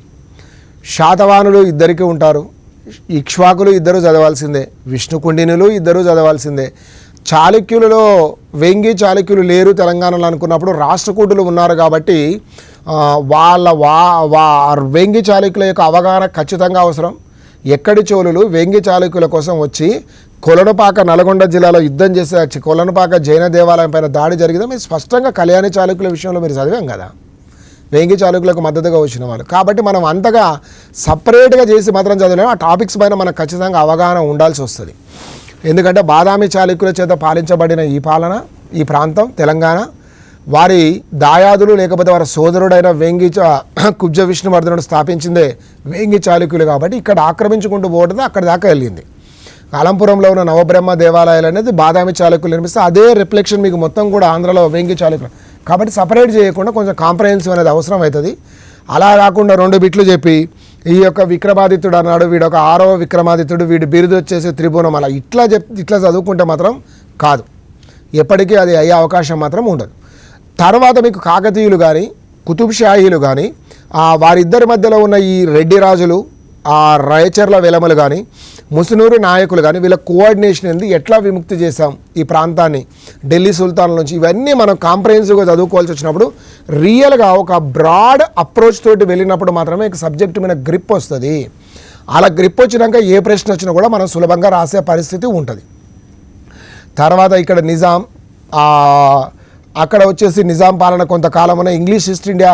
శాతవాహనులు ఇద్దరికి ఉంటారు, ఇక్ష్వాకులు ఇద్దరు చదవాల్సిందే, విష్ణుకుండినులు ఇద్దరు చదవాల్సిందే. చాళుక్యులలో వెంగి చాళుక్యులు లేరు తెలంగాణలో అనుకున్నప్పుడు రాష్ట్రకూటులు ఉన్నారు కాబట్టి వెంగి చాళుక్యుల యొక్క అవగాహన ఖచ్చితంగా అవసరం. ఎక్కడి చోళులు వెంగి చాళుక్యుల కోసం వచ్చి కొలనుపాక నల్గొండ జిల్లాలో యుద్ధం చేసి వచ్చి కొలనుపాక జైన దేవాలయం పైన దాడి జరిగిందో మీరు స్పష్టంగా కళ్యాణి చాళుక్యుల విషయంలో మీరు చదివాం కదా, వేంగి చాళుక్యులకు మద్దతుగా వచ్చిన వాళ్ళు. కాబట్టి మనం అంతగా సపరేట్గా చేసి మాత్రం చదవలేము. ఆ టాపిక్స్ పైన మనకు ఖచ్చితంగా అవగాహన ఉండాల్సి వస్తుంది. ఎందుకంటే బాదామి చాళుక్యుల చేత పాలించబడిన ఈ ప్రాంతం తెలంగాణ, వారి దాయాదులు లేకపోతే వారి సోదరుడైన వేంగి కుబ్జ విష్ణువర్ధనుడు స్థాపించిందే వేంగి చాళుక్యులు. కాబట్టి ఇక్కడ ఆక్రమించుకుంటూ పోవడం అక్కడి దాకా వెళ్ళింది. అలంపురంలో ఉన్న నవబ్రహ్మ దేవాలయాలు అనేది బాదామి చాళుక్యులు నిర్మిస్తే అదే రిఫ్లెక్షన్ మీకు మొత్తం కూడా ఆంధ్రలో వేంగి చాళుక్యులు. కాబట్టి సపరేట్ చేయకుండా కొంచెం కాంప్రహెన్సివ్ అనేది అవసరం అవుతుంది. అలా కాకుండా 2 బిట్లు చెప్పి ఈ యొక్క విక్రమాదిత్యుడు అన్నాడు, వీడు ఒక 6వ విక్రమాదిత్యుడు, వీడి బిరుదు వచ్చేసి త్రిభువనం, అలా ఇట్లా చదువుకుంటే మాత్రం కాదు, ఎప్పటికీ అది అయ్యే అవకాశం మాత్రం ఉండదు. తర్వాత మీకు కాకతీయులు కానీ కుతుబ్ షాహీలు కానీ వారిద్దరి మధ్యలో ఉన్న ఈ రెడ్డి రాజులు, రాయచర్ల వెలమలు కానీ ముసునూరు నాయకులు కానీ వీళ్ళ కోఆర్డినేషన్ ఏంది, ఎట్లా విముక్తి చేశాం ఈ ప్రాంతాన్ని ఢిల్లీ సుల్తాన్ల నుంచి, ఇవన్నీ మనం కాంప్రహెన్సివ్గా చదువుకోవాల్సి వచ్చినప్పుడు రియల్గా ఒక బ్రాడ్ అప్రోచ్ తోటి వెళ్ళినప్పుడు మాత్రమే సబ్జెక్టు మీద గ్రిప్ వస్తుంది. అలా గ్రిప్ వచ్చినాక ఏ ప్రశ్న వచ్చినా కూడా మనం సులభంగా రాసే పరిస్థితి ఉంటుంది. తర్వాత ఇక్కడ నిజాం, అక్కడ వచ్చేసి నిజాం పాలన కొంతకాలమున ఇంగ్లీష్ ఈస్ట్ ఇండియా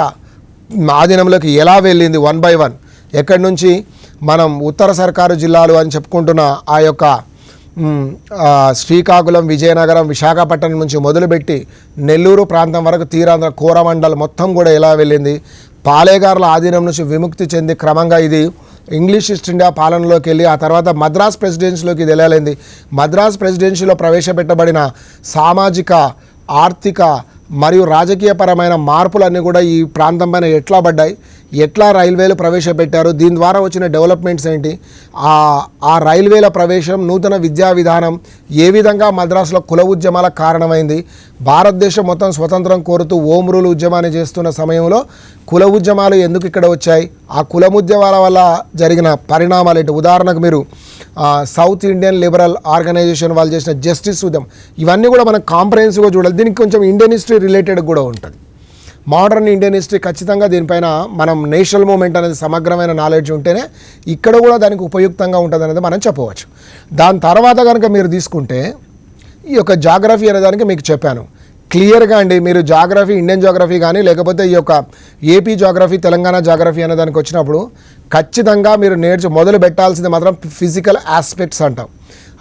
ఆధీనంలోకి ఎలా వెళ్ళింది 1 by 1, ఎక్కడి నుంచి మనం ఉత్తర సర్కారు జిల్లాలు అని చెప్పుకుంటున్న ఆ యొక్క శ్రీకాకుళం, విజయనగరం, విశాఖపట్నం నుంచి మొదలుపెట్టి నెల్లూరు ప్రాంతం వరకు తీరాంధ్ర కోరమండల్ మొత్తం కూడా ఎలా వెళ్ళింది, పాలేగారుల ఆధీనం నుంచి విముక్తి చెంది క్రమంగా ఇది ఇంగ్లీష్ ఈస్ట్ ఇండియా పాలనలోకి వెళ్ళి ఆ తర్వాత మద్రాస్ ప్రెసిడెన్సీలోకి ఇది వెళ్ళాలింది. మద్రాస్ ప్రెసిడెన్సీలో ప్రవేశపెట్టబడిన సామాజిక, ఆర్థిక మరియు రాజకీయపరమైన మార్పులన్నీ కూడా ఈ ప్రాంతం పైన ఎట్లా పడ్డాయి, ఎట్లా రైల్వేలు ప్రవేశపెట్టారు, దీని ద్వారా వచ్చిన డెవలప్మెంట్స్ ఏంటి, ఆ రైల్వేల ప్రవేశం, నూతన విద్యా విధానం ఏ విధంగా మద్రాసులో కుల ఉద్యమాలకు కారణమైంది, భారతదేశం మొత్తం స్వతంత్రం కోరుతూ ఓం రూల్ ఉద్యమాన్ని చేస్తున్న సమయంలో కుల ఉద్యమాలు ఎందుకు ఇక్కడ వచ్చాయి, ఆ కుల ఉద్యమాల వల్ల జరిగిన పరిణామాలు ఏంటి. ఉదాహరణకు మీరు సౌత్ ఇండియన్ లిబరల్ ఆర్గనైజేషన్ వాళ్ళు చేసిన జస్టిస్ ఉద్యమం, ఇవన్నీ కూడా మనం కాంప్రహెన్సివ్గా చూడాలి. దీనికి కొంచెం ఇండియన్ హిస్టరీ రిలేటెడ్ కూడా ఉంటుంది. మోడర్న్ ఇండియన్ హిస్టరీ ఖచ్చితంగా దీనిపైన మనం నేషనల్ మూమెంట్ అనేది సమగ్రమైన నాలెడ్జ్ ఉంటేనే ఇక్కడ కూడా దానికి ఉపయుక్తంగా ఉంటుంది అనేది మనం చెప్పవచ్చు. దాని తర్వాత కనుక మీరు తీసుకుంటే ఈ యొక్క జాగ్రఫీ అనే దానికి మీకు చెప్పాను క్లియర్గా అండి. మీరు జాగ్రఫీ, ఇండియన్ జాగ్రఫీ కానీ లేకపోతే ఈ యొక్క ఏపీ జాగ్రఫీ, తెలంగాణ జాగ్రఫీ అనే దానికి వచ్చినప్పుడు ఖచ్చితంగా మీరు మొదలు పెట్టాల్సింది మాత్రం ఫిజికల్ ఆస్పెక్ట్స్ అంటాం.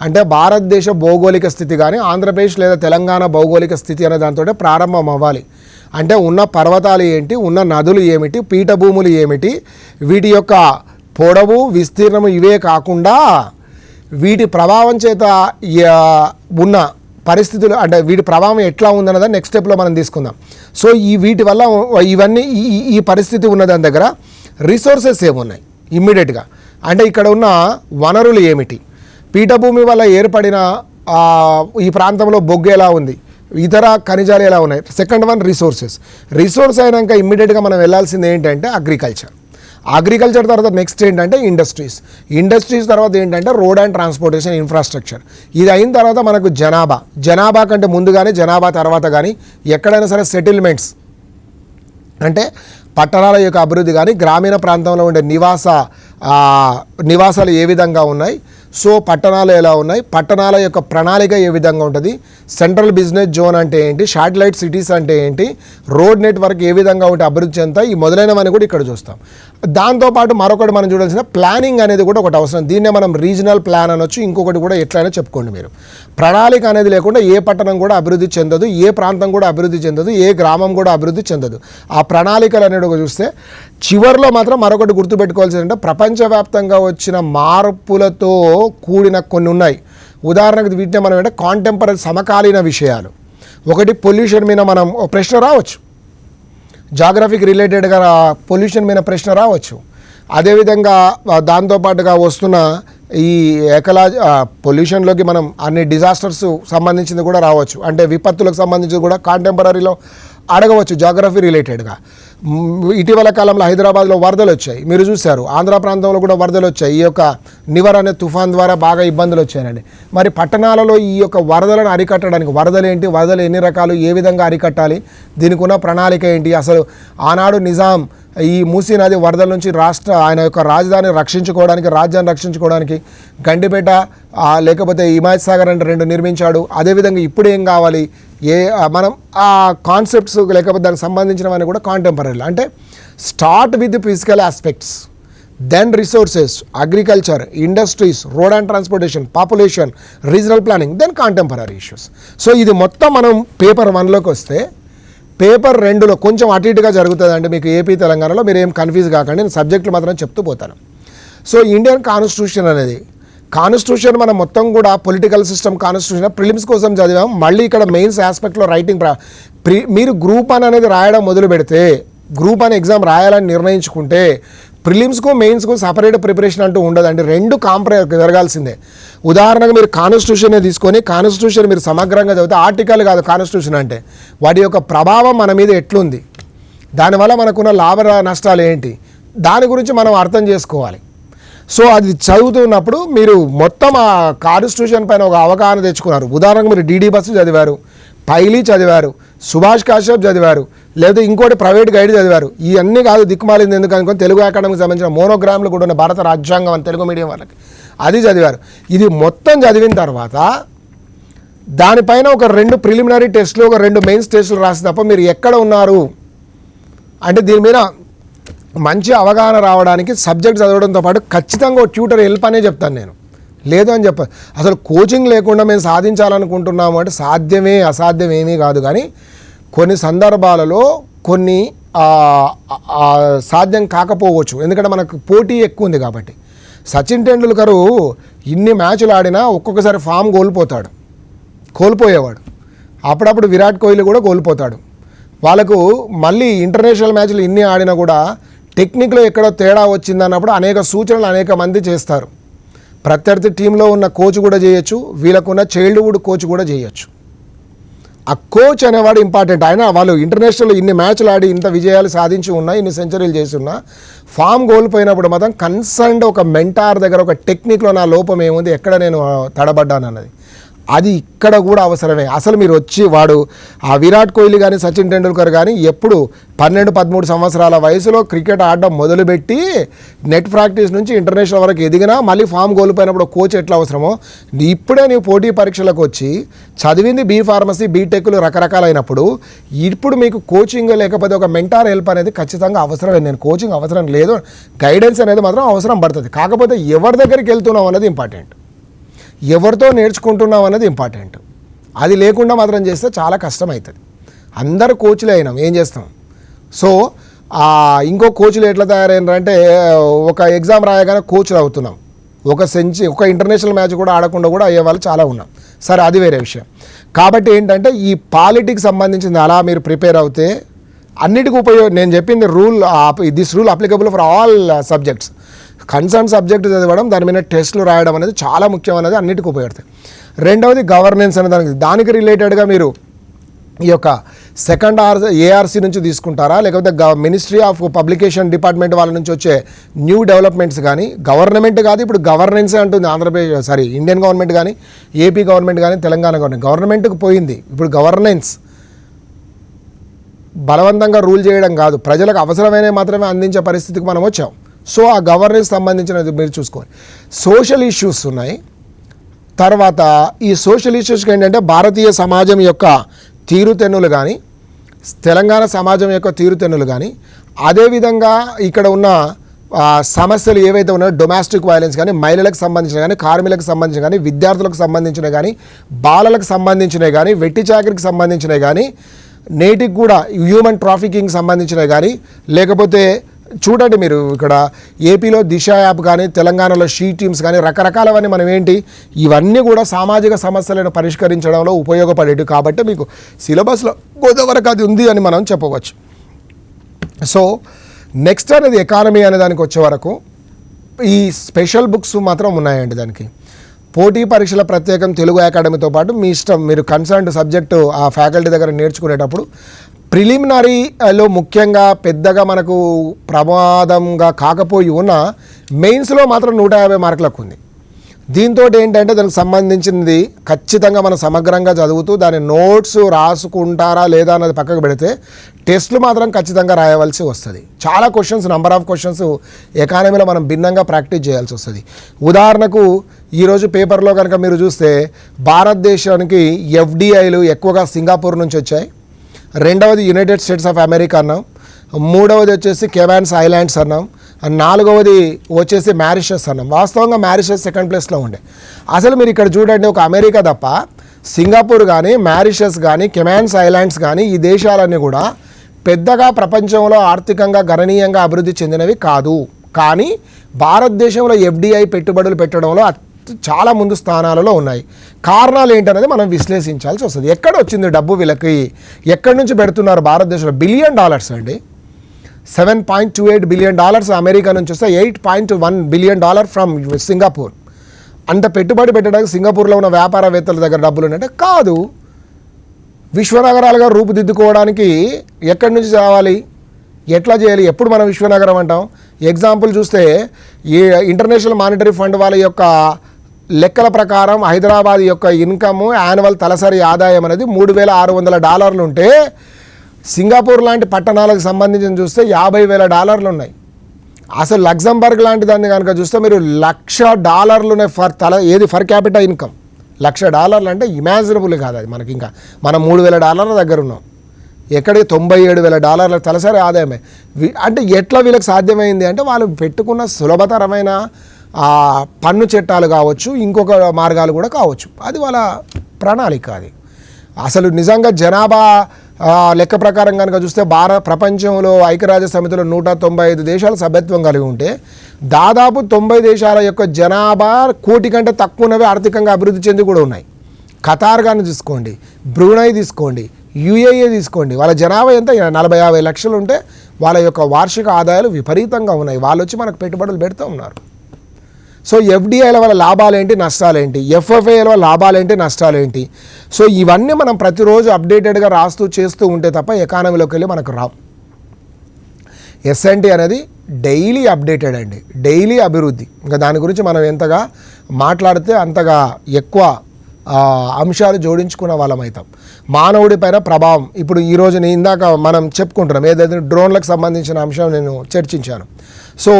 అంటే భారతదేశ భౌగోళిక స్థితి కానీ ఆంధ్రప్రదేశ్ లేదా తెలంగాణ భౌగోళిక స్థితి అనే దాంతో ప్రారంభం అవ్వాలి. అంటే ఉన్న పర్వతాలు ఏంటి, ఉన్న నదులు ఏమిటి, పీఠభూములు ఏమిటి, వీటి యొక్క పొడవు, విస్తీర్ణము ఇవే కాకుండా వీటి ప్రభావం చేత ఉన్న పరిస్థితులు, అంటే వీటి ప్రభావం ఎట్లా ఉందన్నది నెక్స్ట్ స్టెప్లో మనం తీసుకుందాం. సో వీటి వల్ల ఇవన్నీ ఈ పరిస్థితి ఉన్న దాని దగ్గర రిసోర్సెస్ ఏమున్నాయి ఇమ్మీడియట్గా, అంటే ఇక్కడ ఉన్న వనరులు ఏమిటి, పీఠభూమి వల్ల ఏర్పడిన ఈ ప్రాంతంలో బొగ్గు ఎలా ఉంది, ఇతర ఖనిజాలు ఎలా ఉన్నాయి. సెకండ్ వన్ రిసోర్స్ అయినాక ఇమ్మీడియట్గా మనం వెళ్ళాల్సింది ఏంటంటే అగ్రికల్చర్ తర్వాత నెక్స్ట్ ఏంటంటే ఇండస్ట్రీస్ తర్వాత ఏంటంటే రోడ్ అండ్ ట్రాన్స్పోర్టేషన్ ఇన్ఫ్రాస్ట్రక్చర్. ఇది అయిన తర్వాత మనకు జనాభా కంటే ముందుగానే జనాభా తర్వాత కానీ ఎక్కడైనా సరే సెటిల్మెంట్స్ అంటే పట్టణాల యొక్క అభివృద్ధి కానీ గ్రామీణ ప్రాంతంలో ఉండే నివాసాలు ఏ విధంగా ఉన్నాయి, సో పట్టణాలు ఎలా ఉన్నాయి, పట్టణాల యొక్క ప్రణాళిక ఏ విధంగా ఉంటుంది, సెంట్రల్ బిజినెస్ జోన్ అంటే ఏంటి, శాటిలైట్ సిటీస్ అంటే ఏంటి, రోడ్ నెట్వర్క్ ఏ విధంగా ఉంటే అభివృద్ధి చెందుతాయి, ఈ మొదలైనవన్నీ కూడా ఇక్కడ చూస్తాం. దాంతోపాటు మరొకటి మనం చూడాల్సిన ప్లానింగ్ అనేది కూడా ఒకటి అవసరం. దీన్నే మనం రీజనల్ ప్లాన్ అనొచ్చు, ఇంకొకటి కూడా ఎట్లయినా చెప్పుకోండి మీరు. ప్రణాళిక అనేది లేకుండా ఏ పట్టణం కూడా అభివృద్ధి చెందదు, ఏ ప్రాంతం కూడా అభివృద్ధి చెందదు, ఏ గ్రామం కూడా అభివృద్ధి చెందదు. ఆ ప్రణాళికలు అనేది ఒక చూస్తే చివరిలో మాత్రం మరొకటి గుర్తుపెట్టుకోవాల్సిందంటే ప్రపంచవ్యాప్తంగా వచ్చిన మార్పులతో కూడిన కొన్ని ఉన్నాయి. ఉదాహరణకు వీటిని మనం అంటే కాంటెంపరీ సమకాలీన విషయాలు. ఒకటి పొల్యూషన్ మీద మనం ప్రశ్న రావచ్చు, జాగ్రఫీకి రిలేటెడ్గా పొల్యూషన్ మీద ప్రశ్న రావచ్చు. అదేవిధంగా దాంతోపాటుగా వస్తున్న ఈ పొల్యూషన్లోకి మనం అన్ని డిజాస్టర్స్ సంబంధించింది కూడా రావచ్చు, అంటే విపత్తులకు సంబంధించింది కూడా కాంటెంపరీలో అడగవచ్చు జాగ్రఫీ రిలేటెడ్గా. ఇటీవల కాలంలో హైదరాబాద్లో వరదలు వచ్చాయి, మీరు చూశారు. ఆంధ్ర ప్రాంతంలో కూడా వరదలు వచ్చాయి. ఈ యొక్క నివర్ అనే తుఫాన్ ద్వారా బాగా ఇబ్బందులు వచ్చాయండి. మరి పట్టణాలలో ఈ యొక్క వరదలను అరికట్టడానికి వరదలు ఏంటి, వరదలు ఎన్ని రకాలు, ఏ విధంగా అరికట్టాలి, దీనికి ఉన్న ప్రణాళిక ఏంటి, అసలు ఆనాడు నిజాం ఈ మూసీ నది వరదల నుంచి ఆయన యొక్క రాజధాని రక్షించుకోవడానికి, రాజ్యాన్ని రక్షించుకోవడానికి గండిపేట లేకపోతే హిమాయత్ సాగర్ అంటే 2 నిర్మించాడు. అదేవిధంగా ఇప్పుడు ఏం కావాలి, మనం ఆ కాన్సెప్ట్స్ లేకపోతే దానికి సంబంధించినవన్నీ కూడా కాంటెంపరీ. అంటే start with physical aspects, then resources, agriculture, industries, road and transportation, population, regional planning, then contemporary issues. So ఇది మొత్తం మనం పేపర్ 1లోకి వస్తే, పేపర్ 2లో కొంచెం అటు ఇటుగా జరుగుతుందండి మీకు ఏపీ తెలంగాణలో. మీరు ఏం కన్ఫ్యూజ్ కాకండి, నేను సబ్జెక్టులు మాత్రం చెప్తూ పోతాను. సో ఇండియన్ కాన్స్టిట్యూషన్ అనేది, కాన్స్టిట్యూషన్ మనం మొత్తం కూడా పొలిటికల్ సిస్టమ్ కాన్స్టిట్యూషన్ ప్రిలిమ్స్ కోసం చదివాం. మళ్ళీ ఇక్కడ మెయిన్స్ ఆస్పెక్ట్లో రైటింగ్ మీరు గ్రూప్ 1 అనేది రాయడం మొదలు పెడితే, గ్రూప్ 1 ఎగ్జామ్ రాయాలని నిర్ణయించుకుంటే ప్రిలిమ్స్కు మెయిన్స్కు సపరేట్ ప్రిపరేషన్ అంటూ ఉండదండి, 2 జరగాల్సిందే. ఉదాహరణకు మీరు కాన్స్టిట్యూషనే తీసుకొని కాన్స్టిట్యూషన్ మీరు సమగ్రంగా చదివితే, ఆర్టికల్ కాదు కాన్స్టిట్యూషన్ అంటే, వాటి యొక్క ప్రభావం మన మీద ఎట్లుంది, దానివల్ల మనకున్న లాభ నష్టాలు ఏంటి, దాని గురించి మనం అర్థం చేసుకోవాలి. సో అది చదువుతున్నప్పుడు మీరు మొత్తం ఆ కాన్స్టిట్యూషన్ పైన ఒక అవగాహన తెచ్చుకున్నారు. ఉదాహరణకు మీరు డీడీ బస్సు చదివారు, పైలీ చదివారు, సుభాష్ కాశ్యప్ చదివారు, లేదా ఇంకోటి ప్రైవేట్ గైడ్ చదివారు. ఇవన్నీ కాదు దిక్కుమాలింది ఎందుకు అనుకోని తెలుగు అకాడమీకి సంబంధించిన మోనోగ్రామ్లు కూడా ఉన్న భారత రాజ్యాంగం అని తెలుగు మీడియం వాళ్ళకి అది చదివారు. ఇది మొత్తం చదివిన తర్వాత దానిపైన ఒక 2 ప్రిలిమినరీ టెస్టులు, ఒక 2 మెయిన్స్ టెస్టులు రాసి తప్ప మీరు ఎక్కడ ఉన్నారు అంటే దీని మీద మంచి అవగాహన రావడానికి సబ్జెక్ట్ చదవడంతో పాటు ఖచ్చితంగా ఒక ట్యూటర్ హెల్ప్ అనే చెప్తాను నేను. లేదు అని చెప్ప అసలు కోచింగ్ లేకుండా మేము సాధించాలనుకుంటున్నాము అంటే అసాధ్యం ఏమీ కాదు. కానీ కొన్ని సందర్భాలలో కొన్ని సాధ్యం కాకపోవచ్చు, ఎందుకంటే మనకు పోటీ ఎక్కువ ఉంది కాబట్టి. సచిన్ టెండూల్కర్ ఇన్ని మ్యాచ్లు ఆడినా ఒక్కొక్కసారి ఫామ్ కోల్పోయేవాడు. అప్పుడప్పుడు విరాట్ కోహ్లీ కూడా కోల్పోతాడు. వాళ్ళకు మళ్ళీ ఇంటర్నేషనల్ మ్యాచ్లు ఇన్ని ఆడినా కూడా టెక్నిక్లో ఎక్కడో తేడా వచ్చిందన్నప్పుడు అనేక సూచనలు అనేక మంది చేస్తారు. ప్రత్యర్థి టీంలో ఉన్న కోచ్ కూడా చేయొచ్చు, వీళ్ళకున్న చైల్డ్హుడ్ కోచ్ కూడా చేయొచ్చు. ఆ కోచ్ అనేవాడు ఇంపార్టెంట్. ఆయన వాళ్ళు ఇంటర్నేషనల్ ఇన్ని మ్యాచ్లు ఆడి ఇంత విజయాలు సాధించి ఉన్నా, ఇన్ని సెంచరీలు చేసి ఉన్నా, ఫామ్ కోల్పోయినప్పుడు మాత్రం కన్సర్న్డ్ ఒక మెంటార్ దగ్గర ఒక టెక్నిక్లో నా లోపం ఏముంది, ఎక్కడ నేను తడబడ్డాను అన్నది అది ఇక్కడ కూడా అవసరమే. అసలు మీరు వచ్చి వాడు ఆ విరాట్ కోహ్లీ కానీ సచిన్ టెండూల్కర్ కానీ ఎప్పుడు 12-13 సంవత్సరాల వయసులో క్రికెట్ ఆడడం మొదలుపెట్టి నెట్ ప్రాక్టీస్ నుంచి ఇంటర్నేషనల్ వరకు ఎదిగినా మళ్ళీ ఫామ్ కోల్పోయినప్పుడు కోచ్ ఎట్లా అవసరమో, ఇప్పుడే నీవు పోటీ పరీక్షలకు వచ్చి చదివింది బీ ఫార్మసీ, బీటెక్లు రకరకాలైనప్పుడు ఇప్పుడు మీకు కోచింగ్ లేకపోతే ఒక మెంటార్ హెల్ప్ అనేది ఖచ్చితంగా అవసరమే. నేను కోచింగ్ అవసరం లేదు, గైడెన్స్ అనేది మాత్రం అవసరం పడుతుంది. కాకపోతే ఎవరి దగ్గరికి వెళ్తున్నాం అనేది ఇంపార్టెంట్, ఎవరితో నేర్చుకుంటున్నాం అన్నది ఇంపార్టెంట్. అది లేకుండా మాత్రం చేస్తే చాలా కష్టం అవుతుంది. అందరు కోచ్లే అయినాం, ఏం చేస్తాం. సో ఇంకో కోచ్లు ఎట్లా తయారైనారంటే ఒక ఎగ్జామ్ రాయగానే కోచ్లు అవుతున్నాం, ఒక ఇంటర్నేషనల్ మ్యాచ్ కూడా ఆడకుండా కూడా అయ్యే వాళ్ళు చాలా ఉన్నాం. సరే, అది వేరే విషయం. కాబట్టి ఏంటంటే ఈ పాలిటిక్స్ సంబంధించింది అలా మీరు ప్రిపేర్ అవుతే అన్నిటికీ నేను చెప్పింది this rule applicable for all subjects. Concern subject చదవడం, దాని మీద టెస్టులు రాయడం అనేది చాలా ముఖ్యం అనేది అన్నిటికీ ఉపయోగపడుతుంది. రెండవది గవర్నెన్స్ అనే దానికి రిలేటెడ్గా మీరు ఈ యొక్క సెకండ్ ఏఆర్సీ నుంచి తీసుకుంటారా, లేకపోతే మినిస్ట్రీ ఆఫ్ పబ్లికేషన్ డిపార్ట్మెంట్ వాళ్ళ నుంచి వచ్చే న్యూ డెవలప్మెంట్స్ కానీ, గవర్నమెంట్ కాదు ఇప్పుడు గవర్నెన్సే అంటుంది ఇండియన్ గవర్నమెంట్ కానీ, ఏపీ గవర్నమెంట్ కానీ, తెలంగాణ గవర్నమెంట్కి పోయింది. ఇప్పుడు గవర్నెన్స్ బలవంతంగా రూల్ చేయడం కాదు, ప్రజలకు అవసరమైన మాత్రమే అందించే పరిస్థితికి మనం వచ్చాం. సో ఆ గవర్నెన్స్ సంబంధించినది మీరు చూసుకోవాలి. సోషల్ ఇష్యూస్ ఉన్నాయి. తర్వాత ఈ సోషల్ ఇష్యూస్కి ఏంటంటే భారతీయ సమాజం యొక్క తీరుతెన్నులు కానీ, తెలంగాణ సమాజం యొక్క తీరుతెన్నులు కానీ, అదేవిధంగా ఇక్కడ ఉన్న సమస్యలు ఏవైతే ఉన్నాయో డొమెస్టిక్ వైలెన్స్ కానీ, మహిళలకు సంబంధించిన కానీ, కార్మికులకు సంబంధించిన కానీ, విద్యార్థులకు సంబంధించినవి కానీ, బాలలకు సంబంధించినవి కానీ, వెట్టి చాకరికి సంబంధించినవి కానీ, నేటికి కూడా హ్యూమన్ ట్రాఫికింగ్ సంబంధించినవి కానీ, లేకపోతే చూడండి మీరు ఇక్కడ ఏపీలో దిశ యాప్ కానీ తెలంగాణలో షీ టీమ్స్ కానీ రకరకాలవన్నీ మనం ఏంటి ఇవన్నీ కూడా సామాజిక సమస్యలను పరిష్కరించడంలో ఉపయోగపడేవి కాబట్టి మీకు సిలబస్లో కొంతవరకు అది ఉంది అని మనం చెప్పవచ్చు. సో నెక్స్ట్ అనేది ఎకానమీ అనే దానికి వచ్చే వరకు ఈ స్పెషల్ బుక్స్ మాత్రం ఉన్నాయండి. దానికి పోటీ పరీక్షల ప్రత్యేకం తెలుగు అకాడమీతో పాటు మీ ఇష్టం, మీరు కన్సర్న్డ్ సబ్జెక్టు ఆ ఫ్యాకల్టీ దగ్గర నేర్చుకునేటప్పుడు ప్రిలిమినరీలో ముఖ్యంగా పెద్దగా మనకు ప్రమాదంగా కాకపోయి ఉన్న మెయిన్స్లో మాత్రం 150 మార్కులకు ఉంది. దీంతో ఏంటంటే దానికి సంబంధించింది ఖచ్చితంగా మనం సమగ్రంగా చదువుతూ దాని నోట్స్ రాసుకుంటారా లేదా అన్నది పక్కకు పెడితే టెస్టులు మాత్రం ఖచ్చితంగా రాయవలసి వస్తుంది. చాలా క్వశ్చన్స్, నంబర్ ఆఫ్ క్వశ్చన్స్ ఎకానమీలో మనం భిన్నంగా ప్రాక్టీస్ చేయాల్సి వస్తుంది. ఉదాహరణకు ఈరోజు పేపర్లో కనుక మీరు చూస్తే భారతదేశానికి ఎఫ్డిఐలు ఎక్కువగా సింగపూర్ నుంచి వచ్చాయి, రెండవది యునైటెడ్ స్టేట్స్ ఆఫ్ అమెరికా అన్నాం, మూడవది వచ్చేసి కెమాన్స్ ఐలాండ్స్ అన్నాం, నాలుగవది వచ్చేసి మారిషస్ అన్నాం. వాస్తవంగా మారిషస్ సెకండ్ ప్లేస్లో ఉండే. అసలు మీరు ఇక్కడ చూడండి, ఒక అమెరికా తప్ప సింగపూర్ కానీ మారిషస్ కానీ కెమాన్స్ ఐలాండ్స్ కానీ ఈ దేశాలన్నీ కూడా పెద్దగా ప్రపంచంలో ఆర్థికంగా గణనీయంగా అభివృద్ధి చెందినవి కాదు. కానీ భారతదేశంలో ఎఫ్డిఐ పెట్టుబడులు పెట్టడంలో చాలా ముందు స్థానాలలో ఉన్నాయి. కారణాలు ఏంటనేది మనం విశ్లేషించాల్సి వస్తుంది. ఎక్కడ వచ్చింది డబ్బు వీళ్ళకి, ఎక్కడి నుంచి పెడుతున్నారు భారతదేశంలో? $1 బిలియన్ అండి. $7.28 బిలియన్ అమెరికా నుంచి వస్తే $8.1 బిలియన్ ఫ్రమ్ సింగపూర్. అంత పెట్టుబడి పెట్టడానికి సింగపూర్లో ఉన్న వ్యాపారవేత్తల దగ్గర డబ్బులు ఉన్నట్టే కాదు. విశ్వనగరాలుగా రూపుదిద్దుకోవడానికి ఎక్కడి నుంచి రావాలి, ఎట్లా చేయాలి, ఎప్పుడు మనం విశ్వనగరం అంటాం? ఎగ్జాంపుల్ చూస్తే ఈ ఇంటర్నేషనల్ మానిటరీ ఫండ్ వాళ్ళ యొక్క లెక్కల ప్రకారం హైదరాబాద్ యొక్క ఇన్కమ్ యాన్యువల్ తలసరి ఆదాయం అనేది $3,600 ఉంటే సింగపూర్ లాంటి పట్టణాలకు సంబంధించి చూస్తే $50,000 ఉన్నాయి. అసలు లగ్జంబర్గ్ లాంటి దాన్ని కనుక చూస్తే మీరు $1,00,000 ఫర్ ఫర్ క్యాపిటల్ ఇన్కమ్. $1,00,000 అంటే ఇమాజినబుల్ కాదు అది మనకి. ఇంకా మనం $3,000 దగ్గర ఉన్నాం. ఎక్కడికి $97,000 తలసరి ఆదాయమే. అంటే ఎట్లా వీళ్ళకి సాధ్యమైంది అంటే వాళ్ళు పెట్టుకున్న సులభతరమైన పన్ను చట్టాలు కావచ్చు, ఇంకొక మార్గాలు కూడా కావచ్చు. అది వాళ్ళ ప్రణాళిక. అది అసలు నిజంగా జనాభా లెక్క ప్రకారం కనుక చూస్తే ప్రపంచంలో ఐక్యరాజ్య సమితిలో 195 దేశాలు సభ్యత్వం కలిగి ఉంటే దాదాపు 90 దేశాల యొక్క జనాభా కోటి కంటే తక్కువనవే ఆర్థికంగా అభివృద్ధి చెంది కూడా ఉన్నాయి. ఖతార్ కానీ తీసుకోండి, బ్రూనై తీసుకోండి, యుఏఏ తీసుకోండి, వాళ్ళ జనాభా ఎంత 40-50 లక్షలు ఉంటే వాళ్ళ యొక్క వార్షిక ఆదాయాలు విపరీతంగా ఉన్నాయి. వాళ్ళు వచ్చి మనకు పెట్టుబడులు పెడుతూ ఉన్నారు. సో ఎఫ్డిఐల వల్ల లాభాలేంటి, నష్టాలేంటి, ఎఫ్ఎఫ్ఐల వల్ల లాభాలేంటి, నష్టాలేంటి. సో ఇవన్నీ మనం ప్రతిరోజు అప్డేటెడ్గా రాస్తూ చేస్తూ ఉంటే తప్ప ఎకానమీలోకి వెళ్ళి మనకు రావు. ఎస్ఎన్టీ అనేది డైలీ అప్డేటెడ్ అండి, డైలీ అభివృద్ధి. ఇంకా దాని గురించి మనం ఎంతగా మాట్లాడితే అంతగా ఎక్కువ అంశాలు జోడించుకున్న వాళ్ళం అవుతాం. మానవుడి పైన ప్రభావం ఇప్పుడు ఈరోజు ఇందాక మనం చెప్పుకుంటున్నాం, ఏదైతే డ్రోన్లకు సంబంధించిన అంశం నేను చర్చించాను. సో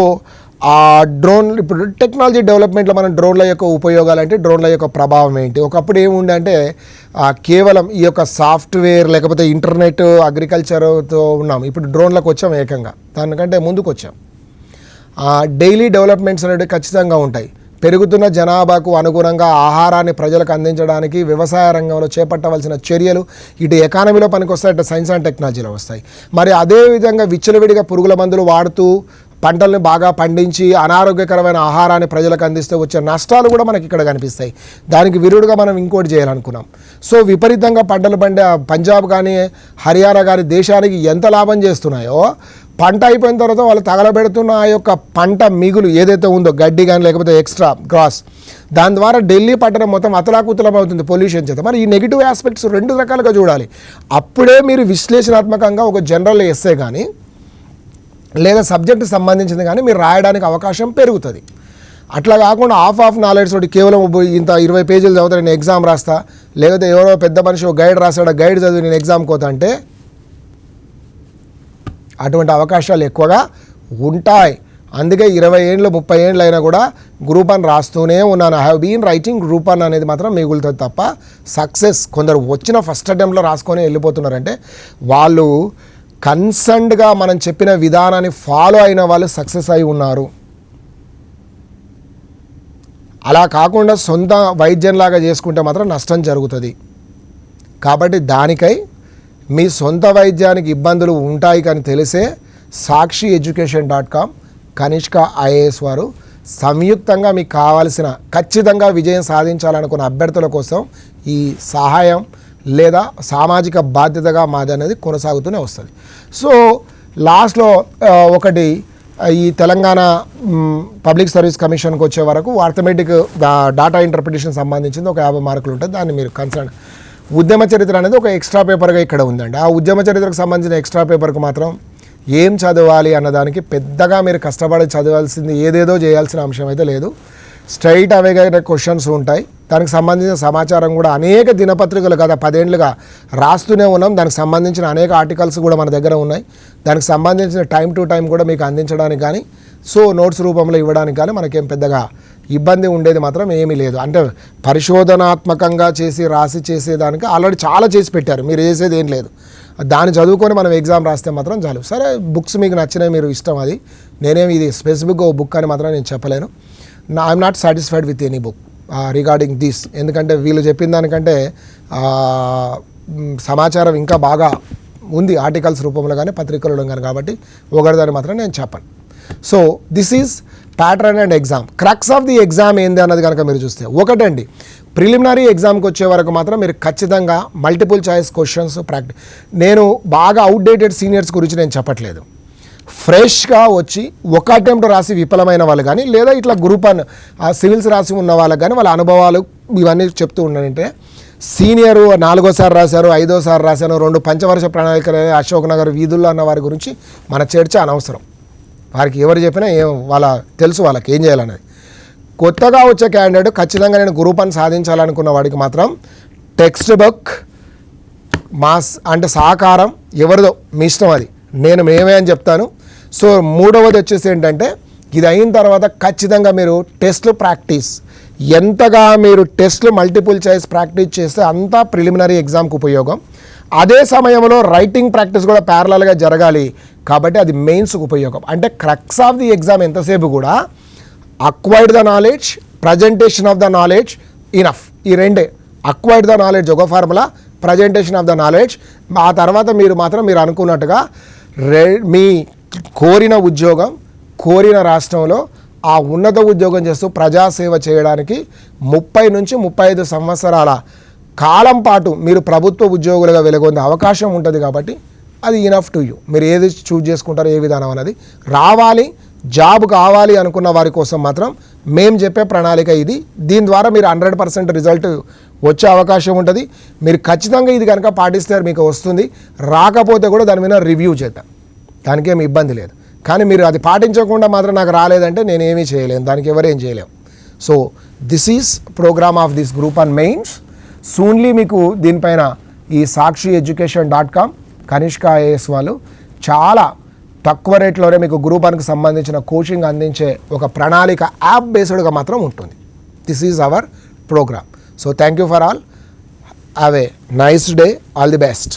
ఆ డ్రోన్ ఇప్పుడు టెక్నాలజీ డెవలప్మెంట్లో మనం డ్రోన్ల యొక్క ఉపయోగాలు అంటే డ్రోన్ల యొక్క ప్రభావం ఏంటి. ఒకప్పుడు ఏముండే అంటే కేవలం ఈ యొక్క సాఫ్ట్వేర్ లేకపోతే ఇంటర్నెట్ అగ్రికల్చర్తో ఉన్నాం. ఇప్పుడు డ్రోన్లకు వచ్చాం, ఏకంగా దానికంటే ముందుకు వచ్చాం. డైలీ డెవలప్మెంట్స్ అనేవి ఖచ్చితంగా ఉంటాయి. పెరుగుతున్న జనాభాకు అనుగుణంగా ఆహారాన్ని ప్రజలకు అందించడానికి వ్యవసాయ రంగంలో చేపట్టవలసిన చర్యలు ఇటు ఎకానమీలో పనికి వస్తాయి, ఇటు సైన్స్ అండ్ టెక్నాలజీలో వస్తాయి. మరి అదేవిధంగా విచ్చలవిడిగా పురుగుల మందులు వాడుతూ పంటల్ని బాగా పండించి అనారోగ్యకరమైన ఆహారాన్ని ప్రజలకు అందిస్తే వచ్చే నష్టాలు కూడా మనకి ఇక్కడ కనిపిస్తాయి. దానికి విరుడుగా మనం ఇంకోటి చేయాలనుకున్నాం. సో విపరీతంగా పంటలు పండే పంజాబ్ కానీ హర్యానా కానీ దేశానికి ఎంత లాభం చేస్తున్నాయో, పంట అయిపోయిన తర్వాత వాళ్ళు తగలబెడుతున్న ఆ యొక్క పంట మిగులు ఏదైతే ఉందో గడ్డి కానీ లేకపోతే ఎక్స్ట్రా గ్రాస్, దాని ద్వారా ఢిల్లీ పట్టణం మొత్తం అతలాకుతలం అవుతుంది పొల్యూషన్ చేత. మరి ఈ నెగిటివ్ ఆస్పెక్ట్స్ రెండు రకాలుగా చూడాలి. అప్పుడే మీరు విశ్లేషణాత్మకంగా ఒక జనరల్ ఎస్సే కానీ లేదా సబ్జెక్టు సంబంధించింది కానీ మీరు రాయడానికి అవకాశం పెరుగుతుంది. అట్లా కాకుండా ఆఫ్ నాలెడ్జ్ తోటి కేవలం ఇంత 20 పేజీలు చదువుతా నేను ఎగ్జామ్ రాస్తా, లేకపోతే ఎవరో పెద్ద మనిషి గైడ్ రాస్తాడు, గైడ్ చదివి నేను ఎగ్జామ్ కోతా అంటే అటువంటి అవకాశాలు ఎక్కువగా ఉంటాయి. అందుకే 20 ఏళ్ళు 30 ఏళ్ళు అయినా కూడా గ్రూప్ 1 రాస్తూనే ఉన్నాను. I have been writing group 1 అనేది మాత్రం మిగులుతుంది తప్ప సక్సెస్. కొందరు వచ్చిన ఫస్ట్ అటెంప్ట్లో రాసుకొని వెళ్ళిపోతున్నారంటే వాళ్ళు కన్సర్న్డ్గా మనం చెప్పిన విధానాన్ని ఫాలో అయిన వాళ్ళు సక్సెస్ అయి ఉన్నారు. అలా కాకుండా సొంత వైద్యంలాగా చేసుకుంటే మాత్రం నష్టం జరుగుతుంది. కాబట్టి దానికై మీ సొంత వైద్యానికి ఇబ్బందులు ఉంటాయి కానీ తెలిసే sakshiyeducation.com, కనిష్క ఐఏఎస్ వారు సంయుక్తంగా మీకు కావాల్సిన ఖచ్చితంగా విజయం సాధించాలనుకున్న అభ్యర్థుల కోసం ఈ సహాయం లేదా సామాజిక బాధ్యతగా మాది అనేది కొనసాగుతూనే వస్తుంది. సో లాస్ట్లో ఒకటి ఈ తెలంగాణ పబ్లిక్ సర్వీస్ కమిషన్కి వచ్చే వరకు ఆర్థమెటిక్ డాటా ఇంటర్ప్రిటేషన్ సంబంధించింది ఒక 50 మార్కులు ఉంటుంది. దాన్ని మీరు కన్సర్న్ ఉద్యమ చరిత్ర అనేది ఒక ఎక్స్ట్రా పేపర్గా ఇక్కడ ఉందండి. ఆ ఉద్యమ చరిత్రకు సంబంధించిన ఎక్స్ట్రా పేపర్కి మాత్రం ఏం చదవాలి అన్నదానికి పెద్దగా మీరు కష్టపడి చదవాల్సింది ఏదేదో చేయాల్సిన అంశం అయితే లేదు. స్ట్రైట్ అవేగా క్వశ్చన్స్ ఉంటాయి. దానికి సంబంధించిన సమాచారం కూడా అనేక దినపత్రికలు గత 10 ఏళ్ళుగా రాస్తూనే ఉన్నాం. దానికి సంబంధించిన అనేక ఆర్టికల్స్ కూడా మన దగ్గర ఉన్నాయి. దానికి సంబంధించిన టైం టు టైం కూడా మీకు అందించడానికి కానీ నోట్స్ రూపంలో ఇవ్వడానికి కానీ మనకేం పెద్దగా ఇబ్బంది ఉండేది మాత్రం ఏమీ లేదు. అంటే పరిశోధనాత్మకంగా రాసి చేసేదానికి ఆల్రెడీ చాలా చేసి పెట్టారు. మీరు చేసేది ఏం లేదు. దాన్ని చదువుకొని మనం ఎగ్జామ్ రాస్తే మాత్రం చాలు. సరే బుక్స్ మీకు నచ్చినవి మీరు ఇష్టం, అది నేనేమి ఇది స్పెసిఫిక్గా ఓ బుక్ అని మాత్రం నేను చెప్పలేను. I'm not satisfied with any book regarding this. ఎందుకంటే వీళ్ళు చెప్పిన దానికంటే సమాచారం ఇంకా బాగా ఉంది ఆర్టికల్స్ రూపంలో కానీ పత్రికలలో కానీ, కాబట్టి ఒకరిదాన్ని మాత్రం నేను చెప్పను. So this is pattern and exam. Crux of the exam ఏంది అన్నది కనుక మీరు చూస్తే ఒకటండి, ప్రిలిమినరీ ఎగ్జామ్కి వచ్చే వరకు మాత్రం మీరు ఖచ్చితంగా మల్టిపుల్ చాయిస్ క్వశ్చన్స్ ప్రాక్టీస్. నేను బాగా అవుట్డేటెడ్ సీనియర్స్ గురించి నేను చెప్పట్లేదు. ఫ్రెష్గా వచ్చి ఒక అటెంప్ట్ రాసి విఫలమైన వాళ్ళు కానీ, లేదా ఇట్లా గ్రూప్ వన్ సివిల్స్ రాసి ఉన్న వాళ్ళకి కానీ వాళ్ళ అనుభవాలు ఇవన్నీ చెప్తూ ఉన్నానంటే, సీనియరు 4వ రాశారు, 5వ రాశాను, 2 పంచవర్ష ప్రణాళికలు అశోక్ నగర్ వీధుల్లో అన్న వారి గురించి మన చర్చ అనవసరం. వారికి ఎవరు చెప్పినా వాళ్ళ తెలుసు వాళ్ళకి ఏం చేయాలనేది. కొత్తగా వచ్చే క్యాండిడేట్ ఖచ్చితంగా నేను గ్రూప్ వన్ సాధించాలనుకున్న వాడికి మాత్రం టెక్స్ట్ బుక్ మాస్ అంటే సహకారం ఎవరిదో మీ ఇష్టం, అది మేమే అని చెప్తాను. సో 3వది వచ్చేసి ఏంటంటే, ఇది అయిన తర్వాత ఖచ్చితంగా మీరు టెస్ట్లు ప్రాక్టీస్, ఎంతగా మీరు టెస్ట్లు మల్టిపుల్ చాయిస్ ప్రాక్టీస్ చేస్తే అంతా ప్రిలిమినరీ ఎగ్జామ్కి ఉపయోగం. అదే సమయంలో రైటింగ్ ప్రాక్టీస్ కూడా ప్యారలల్గా జరగాలి, కాబట్టి అది మెయిన్స్కి ఉపయోగం. అంటే క్రక్స్ ఆఫ్ ది ఎగ్జామ్ ఎంతసేపు కూడా acquired the knowledge, presentation of the knowledge, enough. ఈ రెండే. అక్వైర్డ్ ద నాలెడ్జ్ ఒక formula, presentation of the knowledge. ఆ తర్వాత మీరు అనుకున్నట్టుగా మీ కోరిన ఉద్యోగం, కోరిన రాష్ట్రంలో ఆ ఉన్నత ఉద్యోగం చేస్తూ ప్రజాసేవ చేయడానికి 30 నుంచి 35 సంవత్సరాల కాలం పాటు మీరు ప్రభుత్వ ఉద్యోగులుగా వెలుగొందే అవకాశం ఉంటుంది. కాబట్టి అది ఇనఫ్ టు యూ. మీరు ఏది చూజ్ చేసుకుంటారో ఏ విధానం అనేది రావాలి. జాబ్ కావాలి అనుకున్న వారి కోసం మాత్రం మేము చెప్పే ప్రణాళిక ఇది. దీని ద్వారా మీరు 100% రిజల్ట్ వచ్చే అవకాశం ఉంటుంది. మీరు ఖచ్చితంగా ఇది కనుక పాటిస్తే మీకు వస్తుంది. రాకపోతే కూడా దాని మీద రివ్యూ చేద్దాం, దానికేమి ఇబ్బంది లేదు. కానీ మీరు అది పాటించకుండా మాత్రం నాకు రాలేదంటే నేనేమీ చేయలేను, దానికి ఎవరేం చేయలేము. So this is programme of this group and mains. Soonly మీకు దీనిపైన ఈ sakshiyeducation.com కనిష్క ఐఏఎస్ వాళ్ళు చాలా తక్కువ రేట్లోనే మీకు గ్రూప్ వన్కి సంబంధించిన కోచింగ్ అందించే ఒక ప్రణాళిక యాప్ బేస్డ్గా మాత్రం ఉంటుంది. This is our programme. So thank you for all. Have a nice day. All the best.